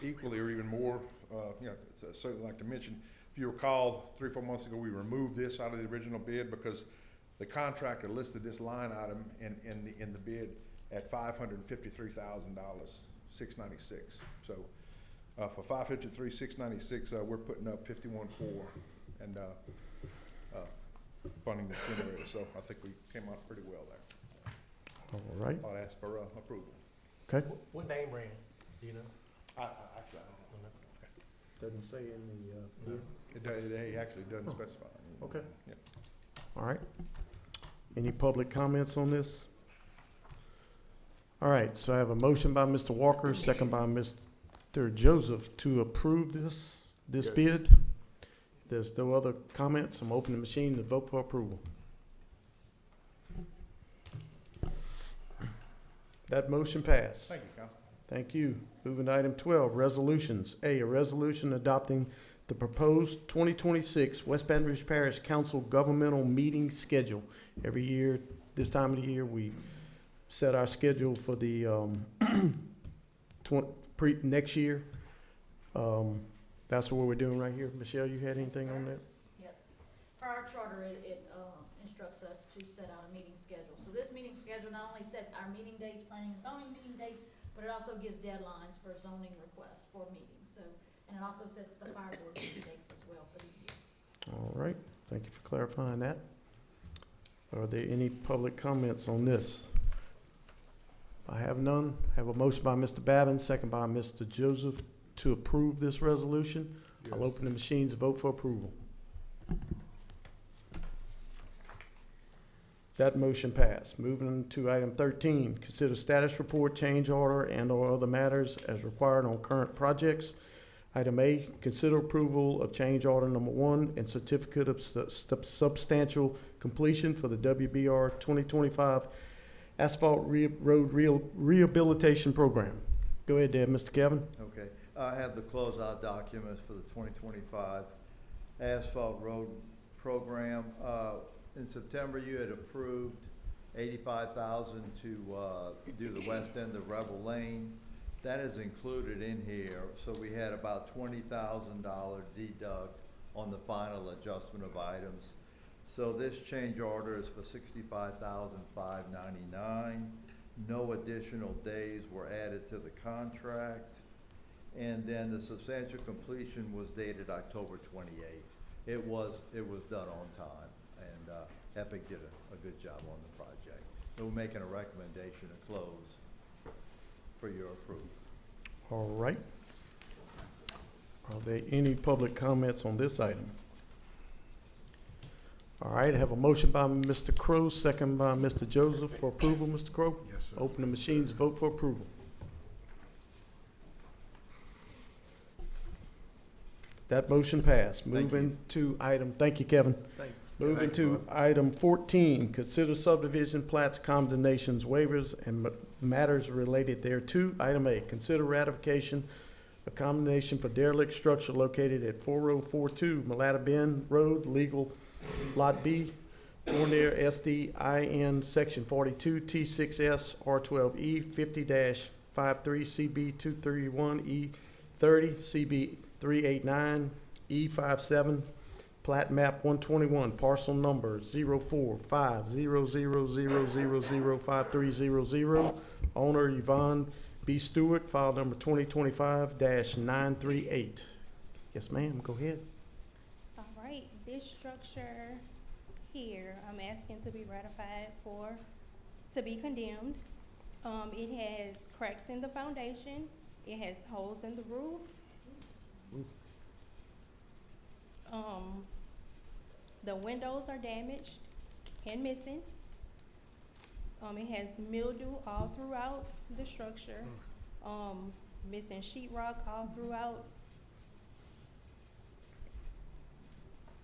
Speaker 19: equally or even more, certainly like to mention, if you recall, 3 or 4 months ago, we removed this out of the original bid because the contractor listed this line item in the bid at $553,000, $696. So for $553,696, we're putting up 51.4 and funding the generator. So I think we came out pretty well there.
Speaker 1: All right.
Speaker 19: I'll ask for approval.
Speaker 1: Okay.
Speaker 16: What name brand, do you know?
Speaker 19: Actually, I don't know.
Speaker 1: Doesn't say in the
Speaker 19: It actually doesn't specify.
Speaker 1: Okay.
Speaker 19: Yep.
Speaker 1: All right. Any public comments on this? All right, so I have a motion by Mr. Walker, second by Mr. Joseph to approve this
Speaker 19: Yes.
Speaker 1: bid. If there's no other comments, I'm opening the machine to vote for approval. That motion passed.
Speaker 19: Thank you, Council.
Speaker 1: Thank you. Moving to item 12, resolutions. A resolution adopting the proposed 2026 West Baton Rouge Parish Council governmental meeting schedule. Every year, this time of the year, we set our schedule for the next year. That's what we're doing right here. Michelle, you had anything on that?
Speaker 8: Yep. Per our charter, it instructs us to set out a meeting schedule. So this meeting schedule not only sets our meeting dates, planning and zoning meeting dates, but it also gives deadlines for zoning requests for meetings. So, and it also sets the fire board meeting dates as well for the year.
Speaker 1: All right, thank you for clarifying that. Are there any public comments on this? I have none. Have a motion by Mr. Babin, second by Mr. Joseph to approve this resolution. I'll open the machines to vote for approval. That motion passed. Moving to item 13, consider status report, change order, and/or other matters as required on current projects. Item A, consider approval of change order number 1 and certificate of substantial completion for the WBR 2025 Asphalt Road Rehabilitation Program. Go ahead, Deb. Mr. Kevin.
Speaker 20: Okay. I have the closeout documents for the 2025 Asphalt Road Program. In September, you had approved $85,000 to do the west end of Rebel Lane. That is included in here, so we had about $20,000 deduct on the final adjustment of items. So this change order is for $65,599. No additional days were added to the contract. And then the substantial completion was dated October 28th. It was done on time, and Epic did a good job on the project. So we're making a recommendation to close for your approval.
Speaker 1: All right. Are there any public comments on this item? All right, I have a motion by Mr. Crowe, second by Mr. Joseph for approval. Mr. Crowe?
Speaker 9: Yes, sir.
Speaker 1: Open the machines, vote for approval. That motion passed. Moving to item, thank you, Kevin. Moving to item 14, consider subdivision plats, condemnations, waivers, and matters related thereto. Item A, consider ratification of condemnation for derelict structure located at 4042 Malata Bend Road, legal Lot B, Fournier SDIN, Section 42, T6S, R12E, 50-53, CB 231, E30, CB 389, E57, plat map 121, parcel number 045000005300, owner Yvonne B. Stewart, file number 2025-938. Yes, ma'am, go ahead.
Speaker 21: All right, this structure here, I'm asking to be ratified to be condemned. It has cracks in the foundation, it has holes in the roof. The windows are damaged and missing. It has mildew all throughout the structure. Missing sheetrock all throughout.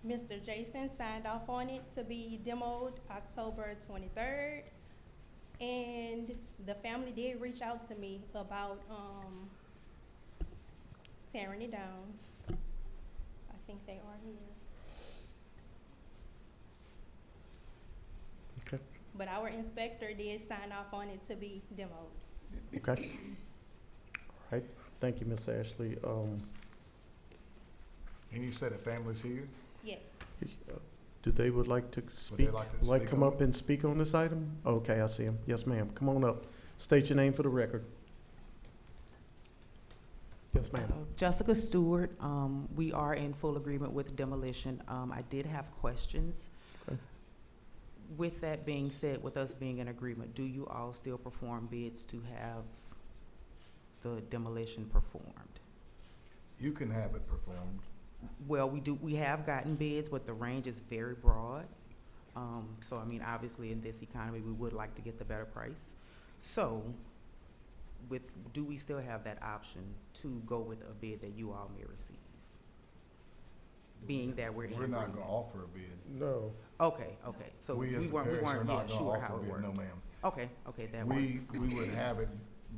Speaker 21: Mr. Jason signed off on it to be demoed October 23rd. And the family did reach out to me about tearing it down. I think they are here.
Speaker 1: Okay.
Speaker 21: But our inspector did sign off on it to be demoed.
Speaker 1: Okay. All right, thank you, Ms. Ashley.
Speaker 9: And you said the family's here?
Speaker 21: Yes.
Speaker 1: Do they would like to speak?
Speaker 9: like to
Speaker 1: Like
Speaker 9: speak
Speaker 1: come
Speaker 9: on
Speaker 1: up and speak on this item? Okay, I see him. Yes, ma'am. Come on up. State your name for the record. Yes, ma'am.
Speaker 22: Jessica Stewart, we are in full agreement with demolition. I did have questions.
Speaker 1: Okay.
Speaker 22: With that being said, with us being in agreement, do you all still perform bids to have the demolition performed?
Speaker 9: You can have it performed.
Speaker 22: Well, we have gotten bids, but the range is very broad. So, I mean, obviously in this economy, we would like to get the better price. So, do we still have that option to go with a bid that you all may receive? Being that we're in
Speaker 9: We're not
Speaker 22: agreement.
Speaker 9: gonna offer a bid.
Speaker 1: No.
Speaker 22: Okay, so
Speaker 9: We as the
Speaker 22: weren't
Speaker 9: parish are
Speaker 22: yet
Speaker 9: not gonna
Speaker 22: sure
Speaker 9: offer
Speaker 22: how
Speaker 9: a
Speaker 22: it
Speaker 9: bid,
Speaker 22: worked.
Speaker 9: no ma'am.
Speaker 22: Okay, that works.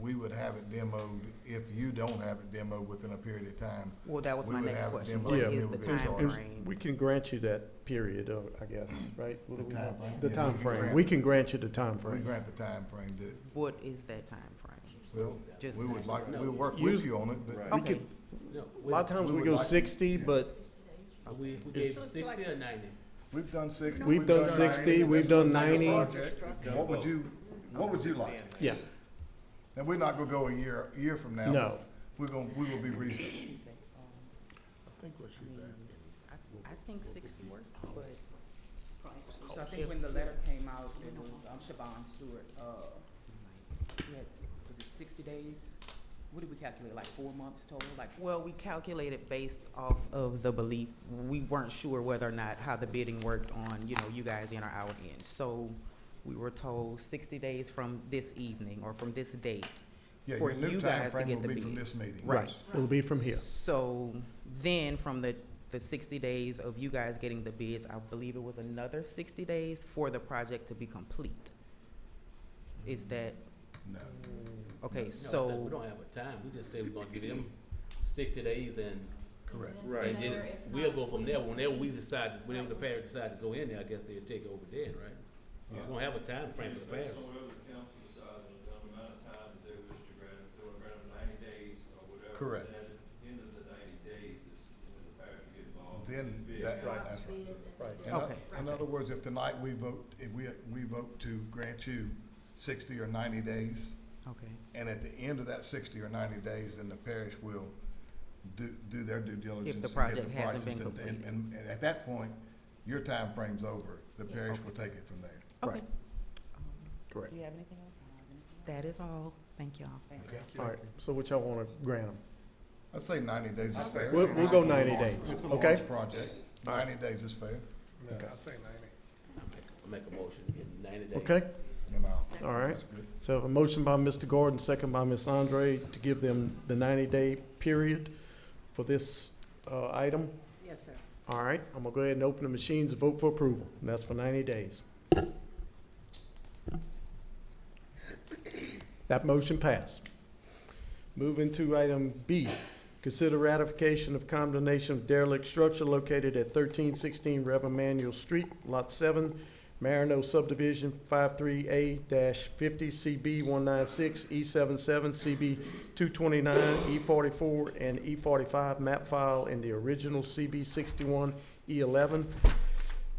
Speaker 9: We would have it demoed, if you don't have it demoed within a period of time.
Speaker 22: Well, that was
Speaker 9: we
Speaker 22: my
Speaker 9: would
Speaker 22: next
Speaker 9: have it
Speaker 22: question.
Speaker 9: demoed
Speaker 22: What
Speaker 9: and
Speaker 22: is
Speaker 9: it
Speaker 22: the
Speaker 9: would be
Speaker 22: time
Speaker 9: charged.
Speaker 22: frame?
Speaker 1: We can grant you that period, I guess, right? What do we have?
Speaker 9: timeframe.
Speaker 1: The
Speaker 9: Yeah,
Speaker 1: time
Speaker 9: we can
Speaker 1: frame.
Speaker 9: grant-
Speaker 1: We can grant you the time
Speaker 9: We
Speaker 1: frame.
Speaker 9: grant the time frame that,
Speaker 22: What is that time frame?
Speaker 9: well,
Speaker 22: Just-
Speaker 9: we would like,
Speaker 2: No.
Speaker 9: we'll work
Speaker 1: Use-
Speaker 9: with you on it, but.
Speaker 1: We
Speaker 22: Okay.
Speaker 1: can,
Speaker 2: No,
Speaker 1: a lot of times
Speaker 9: we
Speaker 1: we
Speaker 9: would
Speaker 1: go
Speaker 9: like-
Speaker 1: 60, but
Speaker 2: we gave 60 or 90?
Speaker 9: We've done 60.
Speaker 1: we've done 60, we've done 90.
Speaker 9: What would you like?
Speaker 1: Yeah,
Speaker 9: And we're not gonna go a year from now.
Speaker 1: No.
Speaker 9: We will be reasonable.
Speaker 22: I think 60 works, but.
Speaker 23: So I think when the letter came out, it was, Siobhan Stewart, we had, was it 60 days? What did we calculate, like 4 months total, like?
Speaker 22: Well, we calculated based off of the belief, we weren't sure whether or not how the bidding worked on, you guys in or our end. So we were told 60 days from this evening or from this date
Speaker 9: Yeah,
Speaker 22: for
Speaker 9: your new
Speaker 22: you guys to
Speaker 9: timeframe
Speaker 22: get the
Speaker 9: will be
Speaker 22: bids.
Speaker 9: from this meeting.
Speaker 22: Right.
Speaker 1: it'll be from here.
Speaker 22: So then from the 60 days of you guys getting the bids, I believe it was another 60 days for the project to be complete. Is that?
Speaker 9: No.
Speaker 22: Okay,
Speaker 2: No,
Speaker 22: so.
Speaker 2: we don't have a time, we just say we're gonna give them 60 days and.
Speaker 9: Correct.
Speaker 2: And then we'll go from there, whenever the parish decide to go in there, I guess they'll take over then, right? We don't have a time frame for the parish.
Speaker 6: So whatever the council decides on the amount of time that they wish to grant, if they want to grant them 90 days or whatever.
Speaker 9: Correct.
Speaker 6: At the end of the 90 days is when the parish will get involved.
Speaker 9: Then, that's right.
Speaker 22: Okay.
Speaker 9: In other words, if tonight we vote, if we vote to grant you 60 or 90 days,
Speaker 22: Okay.
Speaker 9: and at the end of that 60 or 90 days, then the parish will do their due diligence.
Speaker 22: If the
Speaker 9: and get
Speaker 22: project hasn't been
Speaker 9: prices,
Speaker 22: completed.
Speaker 9: and at that point, your time frame's over. The parish will take it from there.
Speaker 22: Okay.
Speaker 1: Correct.
Speaker 22: Do you have anything else? That is all. Thank y'all.
Speaker 1: All right, so what y'all want to grant them?
Speaker 9: I'd say 90 days is fair.
Speaker 1: We'll go 90 days,
Speaker 9: It's a
Speaker 1: okay?
Speaker 9: large project. 90 days is fair.
Speaker 1: Okay.
Speaker 9: I say 90.
Speaker 2: Make a motion, in 90 days.
Speaker 1: Okay? All right. So a motion by Mr. Gordon, second by Ms. Andre, to give them the 90-day period for this item.
Speaker 23: Yes, sir.
Speaker 1: All right, I'm gonna go ahead and open the machines and vote for approval, and that's for 90 days. That motion passed. Moving to item B, consider ratification of condemnation of derelict structure located at 1316 Rev. Manuel Street, Lot 7, Marino Subdivision 53A-50 CB 196 E77 CB 229 E44 and E45 map file in the original CB 61 E11.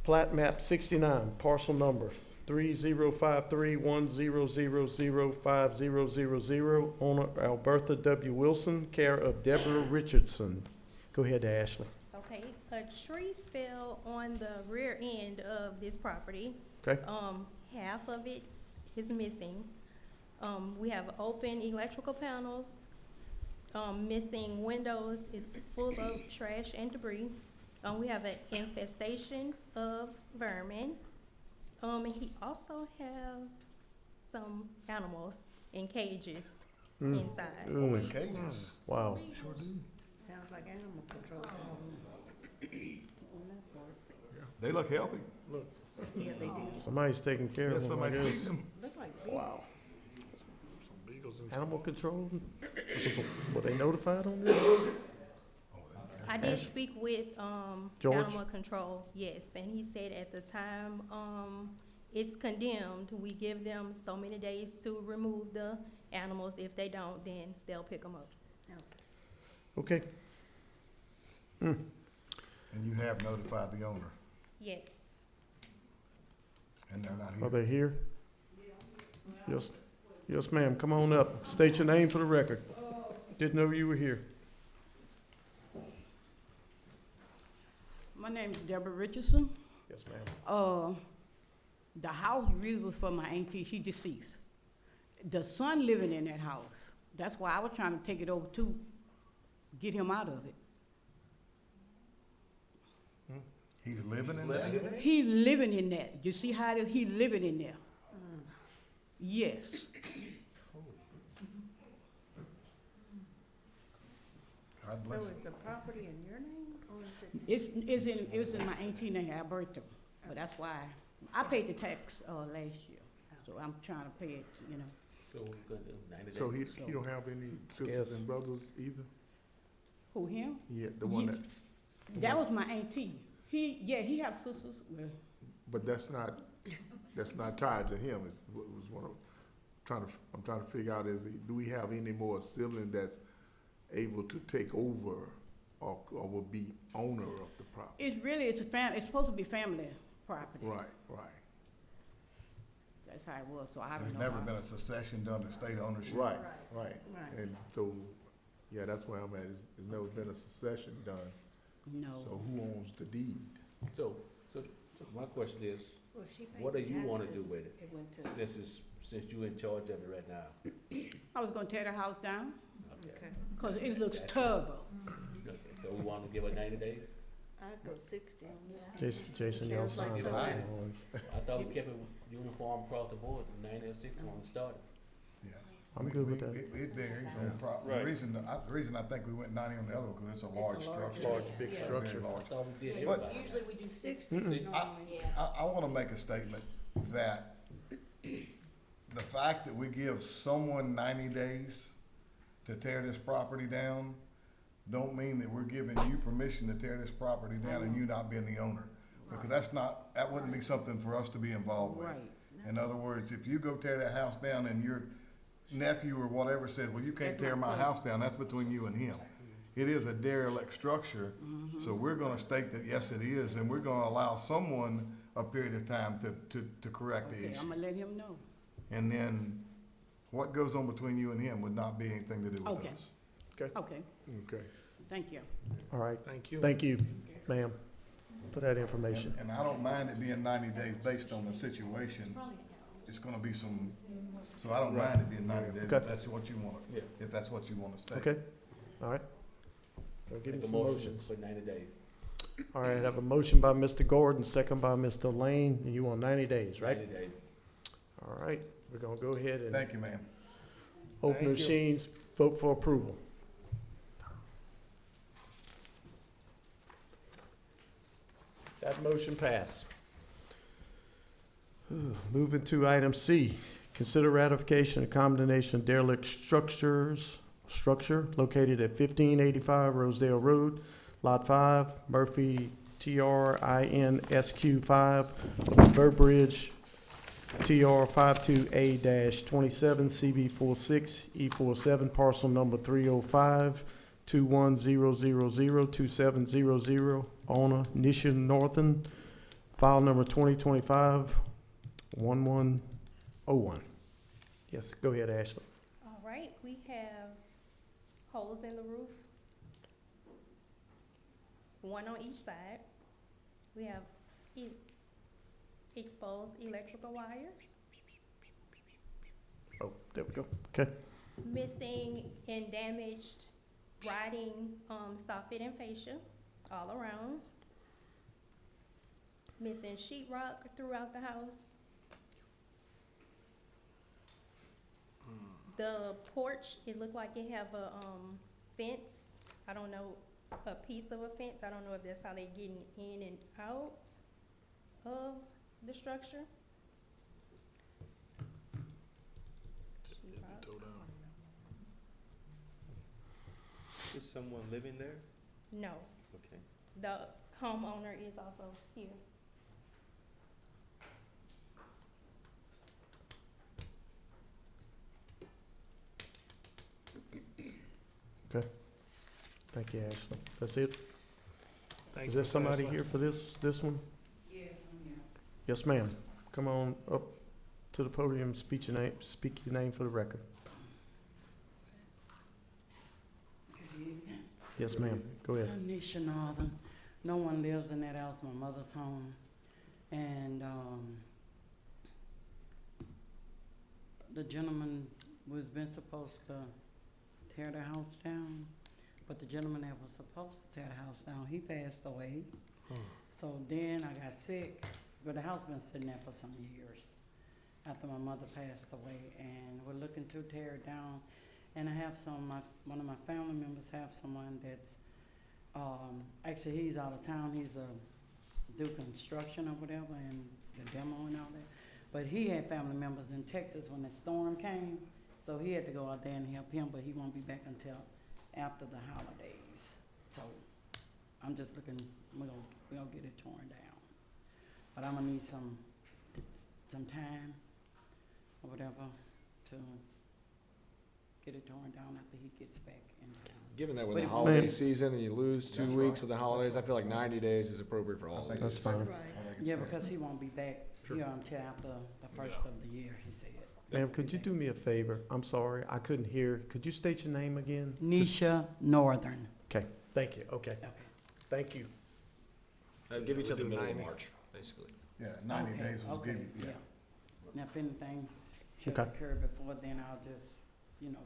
Speaker 1: Plat map 69, parcel number 305310005000. Owner Albertha W. Wilson, care of Deborah Richardson. Go ahead, Ashley.
Speaker 12: Okay, a tree fell on the rear end of this property.
Speaker 1: Okay.
Speaker 12: Half of it is missing. We have open electrical panels, missing windows. It's full of trash and debris. We have an infestation of vermin. And he also have some animals in cages inside.
Speaker 1: In cages? Wow.
Speaker 7: Sure do. Sounds like animal control.
Speaker 19: They look healthy.
Speaker 1: Look.
Speaker 7: Yeah, they do.
Speaker 1: Somebody's taking care
Speaker 19: Yeah,
Speaker 1: of them, I
Speaker 19: somebody's
Speaker 1: guess.
Speaker 19: feeding them.
Speaker 7: Look like bees.
Speaker 1: Wow. Animal control? Were they notified on this?
Speaker 12: I did speak with
Speaker 1: George?
Speaker 12: animal control, yes, and he said at the time it's condemned, we give them so many days to remove the animals. If they don't, then they'll pick them up.
Speaker 1: Okay.
Speaker 5: And you have notified the owner,
Speaker 12: Yes.
Speaker 5: and they're not here?
Speaker 1: Are they here? Yes. Yes, ma'am. Come on up. State your name for the record. Didn't know you were here.
Speaker 13: My name is Deborah Richardson.
Speaker 1: Yes, ma'am.
Speaker 13: The house really was for my auntie, she deceased. The son living in that house, that's why I was trying to take it over to get him out of it.
Speaker 5: He's living in that?
Speaker 13: He's living in that. You see how he living in there? Yes.
Speaker 5: God
Speaker 7: So
Speaker 5: bless
Speaker 7: is
Speaker 5: him.
Speaker 7: the property in your name, or is it?
Speaker 13: It was in my auntie name, Alberta, but that's why. I paid the tax, last year, so I'm trying to pay it, you know.
Speaker 2: So we're gonna do 90 days.
Speaker 9: So he don't have any sisters and brothers either?
Speaker 13: Who, him?
Speaker 9: Yeah, the one that.
Speaker 13: That was my auntie. He has sisters, well,
Speaker 9: But that's not tied to him, is what was what I'm trying to figure out is, do we have any more sibling that's able to take over or will be owner of the property?
Speaker 13: it's supposed to be family property.
Speaker 9: Right.
Speaker 13: That's how it was, so I don't
Speaker 5: There's
Speaker 13: know.
Speaker 5: never been a succession done to state ownership?
Speaker 9: Right.
Speaker 13: Right.
Speaker 9: And so, yeah, that's where I'm at, there's never been a succession done.
Speaker 13: No.
Speaker 9: So who owns the deed?
Speaker 2: So my question is,
Speaker 7: Well, if she paid
Speaker 2: what do
Speaker 7: the
Speaker 2: you wanna do
Speaker 7: taxes,
Speaker 2: with it?
Speaker 7: It went to.
Speaker 2: Since you in charge of it right now?
Speaker 13: I was gonna tear the house down,
Speaker 2: Okay.
Speaker 13: cause it looks terrible.
Speaker 2: Okay, so we wanna give her 90 days?
Speaker 7: I'd go 60 on this.
Speaker 1: Jason, y'all
Speaker 7: Sounds like
Speaker 1: signed
Speaker 7: somebody-
Speaker 1: it.
Speaker 2: I thought we kept it uniform across the board, 90 or 60 when we started.
Speaker 1: I'm good with that.
Speaker 5: It varies on the property.
Speaker 3: Right.
Speaker 5: The reason I think we went 90 on the other one, because it's a large structure.
Speaker 1: Large, big
Speaker 5: Very
Speaker 1: structure.
Speaker 5: large.
Speaker 2: I thought we did
Speaker 12: Yeah,
Speaker 2: everybody.
Speaker 12: usually we do 60
Speaker 1: Mm-mm.
Speaker 12: normally.
Speaker 5: I want to make a statement that the fact that we give someone 90 days to tear this property down don't mean that we're giving you permission to tear this property down and you not being the owner. Because that wouldn't be something for us to be involved with.
Speaker 13: Right.
Speaker 5: In other words, if you go tear that house down and your nephew or whatever said, well, you can't tear my house down, that's between you and him. It is a derelict structure, so we're gonna state that, yes, it is, and we're gonna allow someone a period of time to correct the
Speaker 13: Okay, I'm
Speaker 5: issue.
Speaker 13: gonna let him know.
Speaker 5: And then what goes on between you and him would not be anything to do with
Speaker 13: Okay.
Speaker 5: us.
Speaker 13: Okay,
Speaker 9: Okay.
Speaker 13: thank you.
Speaker 1: All right.
Speaker 9: Thank you.
Speaker 1: Thank you, ma'am, for that information.
Speaker 5: And I don't mind it being 90 days based on the situation. It's gonna be so I don't mind it being 90 days
Speaker 1: Okay.
Speaker 5: if that's what you want,
Speaker 2: Yeah.
Speaker 5: if that's what you wanna state.
Speaker 1: Okay, all right. So give me
Speaker 2: Make a
Speaker 1: some
Speaker 2: motion
Speaker 1: motions.
Speaker 2: for 90 days.
Speaker 1: All right, I have a motion by Mr. Gordon, second by Mr. Lane, and you want 90 days, right?
Speaker 2: 90 days.
Speaker 1: All right, we're gonna go ahead and
Speaker 5: Thank you, ma'am.
Speaker 1: open the
Speaker 9: Thank you.
Speaker 1: machines, vote for approval. That motion passed. Moving to item C, consider ratification of condemnation of derelict structure located at 1585 Rosedale Road, Lot 5, Murphy TRINSQ5, Burbridge TR52A-27 CB46 E47, parcel number 305-210002700, owner Nisha Norton, file number 2025-1101. Yes, go ahead, Ashley.
Speaker 12: All right, we have holes in the roof, one on each side. We have exposed electrical wires,
Speaker 1: Oh, there we go. Okay.
Speaker 12: missing and damaged rotting soffit and fascia all around, missing sheetrock throughout the house. The porch, it looked like it have a fence. I don't know, a piece of a fence. I don't know if that's how they getting in and out of the structure.
Speaker 3: Is someone living there?
Speaker 12: No,
Speaker 3: Okay.
Speaker 12: the homeowner is also here.
Speaker 1: Okay. Thank you, Ashley. That's it?
Speaker 9: Thank
Speaker 1: Is
Speaker 9: you,
Speaker 1: there
Speaker 9: Mr.
Speaker 1: somebody
Speaker 9: Ashley.
Speaker 1: here for this one?
Speaker 13: Yes, I'm here.
Speaker 1: Yes, ma'am. Come on up to the podium, speak your name for the record.
Speaker 13: Good evening.
Speaker 1: Yes, ma'am. Go ahead.
Speaker 13: I'm Nisha Northern. No one lives in that house, my mother's home. And the gentleman was been supposed to tear the house down, but the gentleman that was supposed to tear the house down, he passed away. So then I got sick, but the house been sitting there for some years after my mother passed away, and we're looking to tear it down. And I have one of my family members have someone that's, actually he's out of town, he's do construction or whatever, and the demo and all that. But he had family members in Texas when the storm came, so he had to go out there and help him, but he won't be back until after the holidays. So I'm just looking, we're gonna get it torn down. But I'm gonna need some time or whatever to get it torn down after he gets back in town.
Speaker 4: Given that with
Speaker 13: But
Speaker 4: the
Speaker 13: it-
Speaker 4: holiday
Speaker 1: Ma'am.
Speaker 4: season and you lose 2
Speaker 5: That's
Speaker 4: weeks
Speaker 5: right.
Speaker 4: with the holidays, I feel like 90 days is appropriate for all of
Speaker 1: That's
Speaker 4: these.
Speaker 1: fine.
Speaker 13: Yeah, because he won't be back here until after the first of the year, he said.
Speaker 1: Ma'am, could you do me a favor? I'm sorry, I couldn't hear. Could you state your name again?
Speaker 13: Nisha Northern.
Speaker 1: Okay, thank you. Okay,
Speaker 13: Okay.
Speaker 1: thank you.
Speaker 4: I'd give you till the
Speaker 9: Do
Speaker 4: middle of
Speaker 9: 90.
Speaker 4: March, basically.
Speaker 5: Yeah, 90
Speaker 13: Okay,
Speaker 5: days will
Speaker 13: okay,
Speaker 5: give you, yeah.
Speaker 13: Now, if anything should
Speaker 1: Okay.
Speaker 13: occur before then, I'll just,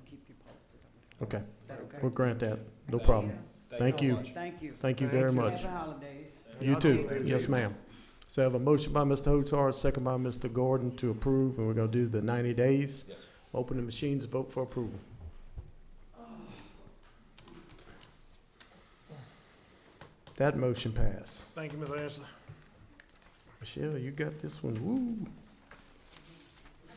Speaker 13: keep you posted.
Speaker 1: Okay,
Speaker 13: Is that okay?
Speaker 1: we'll grant that. No
Speaker 4: Thank
Speaker 1: problem. Thank
Speaker 4: so
Speaker 1: you.
Speaker 4: much.
Speaker 13: Thank you.
Speaker 1: Thank you
Speaker 9: Thank
Speaker 1: very
Speaker 9: you.
Speaker 1: much.
Speaker 13: Happy holidays.
Speaker 1: You
Speaker 9: Y'all
Speaker 1: too.
Speaker 9: too.
Speaker 1: Yes, ma'am. So I have a motion by Mr. Hotar, second by Mr. Gordon to approve, and we're gonna do the 90 days.
Speaker 4: Yes.
Speaker 1: Open the machines, vote for approval. That motion passed.
Speaker 9: Thank you, Ms. Ashley.
Speaker 1: Michelle, you got this one, woo.
Speaker 8: An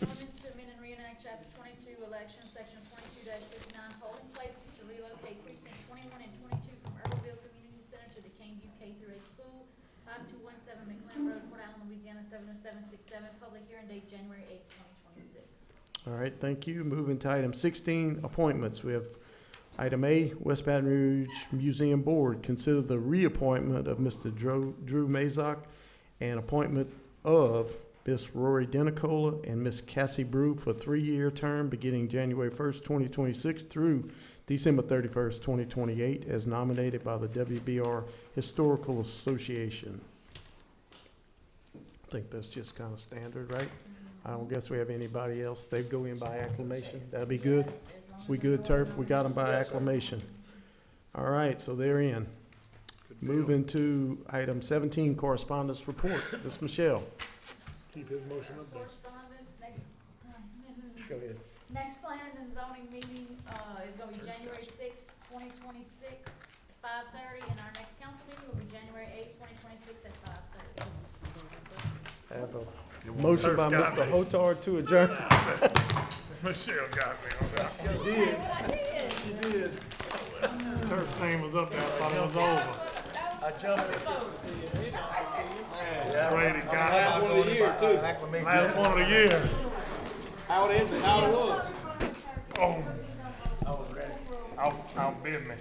Speaker 8: ordinance to amend and reenact chapter 22, elections, section 22-59, polling places to relocate precinct 21 and 22 from Earlville Community Center to the Caneview K through 8 school, 5217 McLean Road, Port Allen, Louisiana 70767. Public hearing date January 8, 2026.
Speaker 1: All right, thank you. Moving to item 16, appointments. We have item A, West Baton Rouge Museum Board. Consider the reappointment of Mr. Drew Mazak and appointment of Ms. Rory Denicola and Ms. Cassie Brew for a 3-year term beginning January 1st, 2026 through December 31st, 2028, as nominated by the WBR Historical Association. I think that's just kind of standard, right? I don't guess we have anybody else. They go in by acclamation. That'd be good. We good, Turf? We got them by acclamation. All right, so they're in. Moving to item 17, correspondence report. Ms. Michelle.
Speaker 9: Keep his motion up there.
Speaker 8: Correspondence,
Speaker 9: Go ahead.
Speaker 8: next planning and zoning meeting, is gonna be January sixth, 2026, 5:30, and our next council meeting will be January 8th, 2026 at 5:30.
Speaker 1: Have a motion by Mr. Hotard to adjourn.
Speaker 9: Michelle got me on that.
Speaker 1: She did. She did.
Speaker 9: Her thing was up there, I thought it was over.
Speaker 16: I jumped it.
Speaker 9: Brady got
Speaker 16: Last one of the year, too.
Speaker 9: Last one of the year.
Speaker 16: How it is and how it was.
Speaker 9: Oh. Outbid me.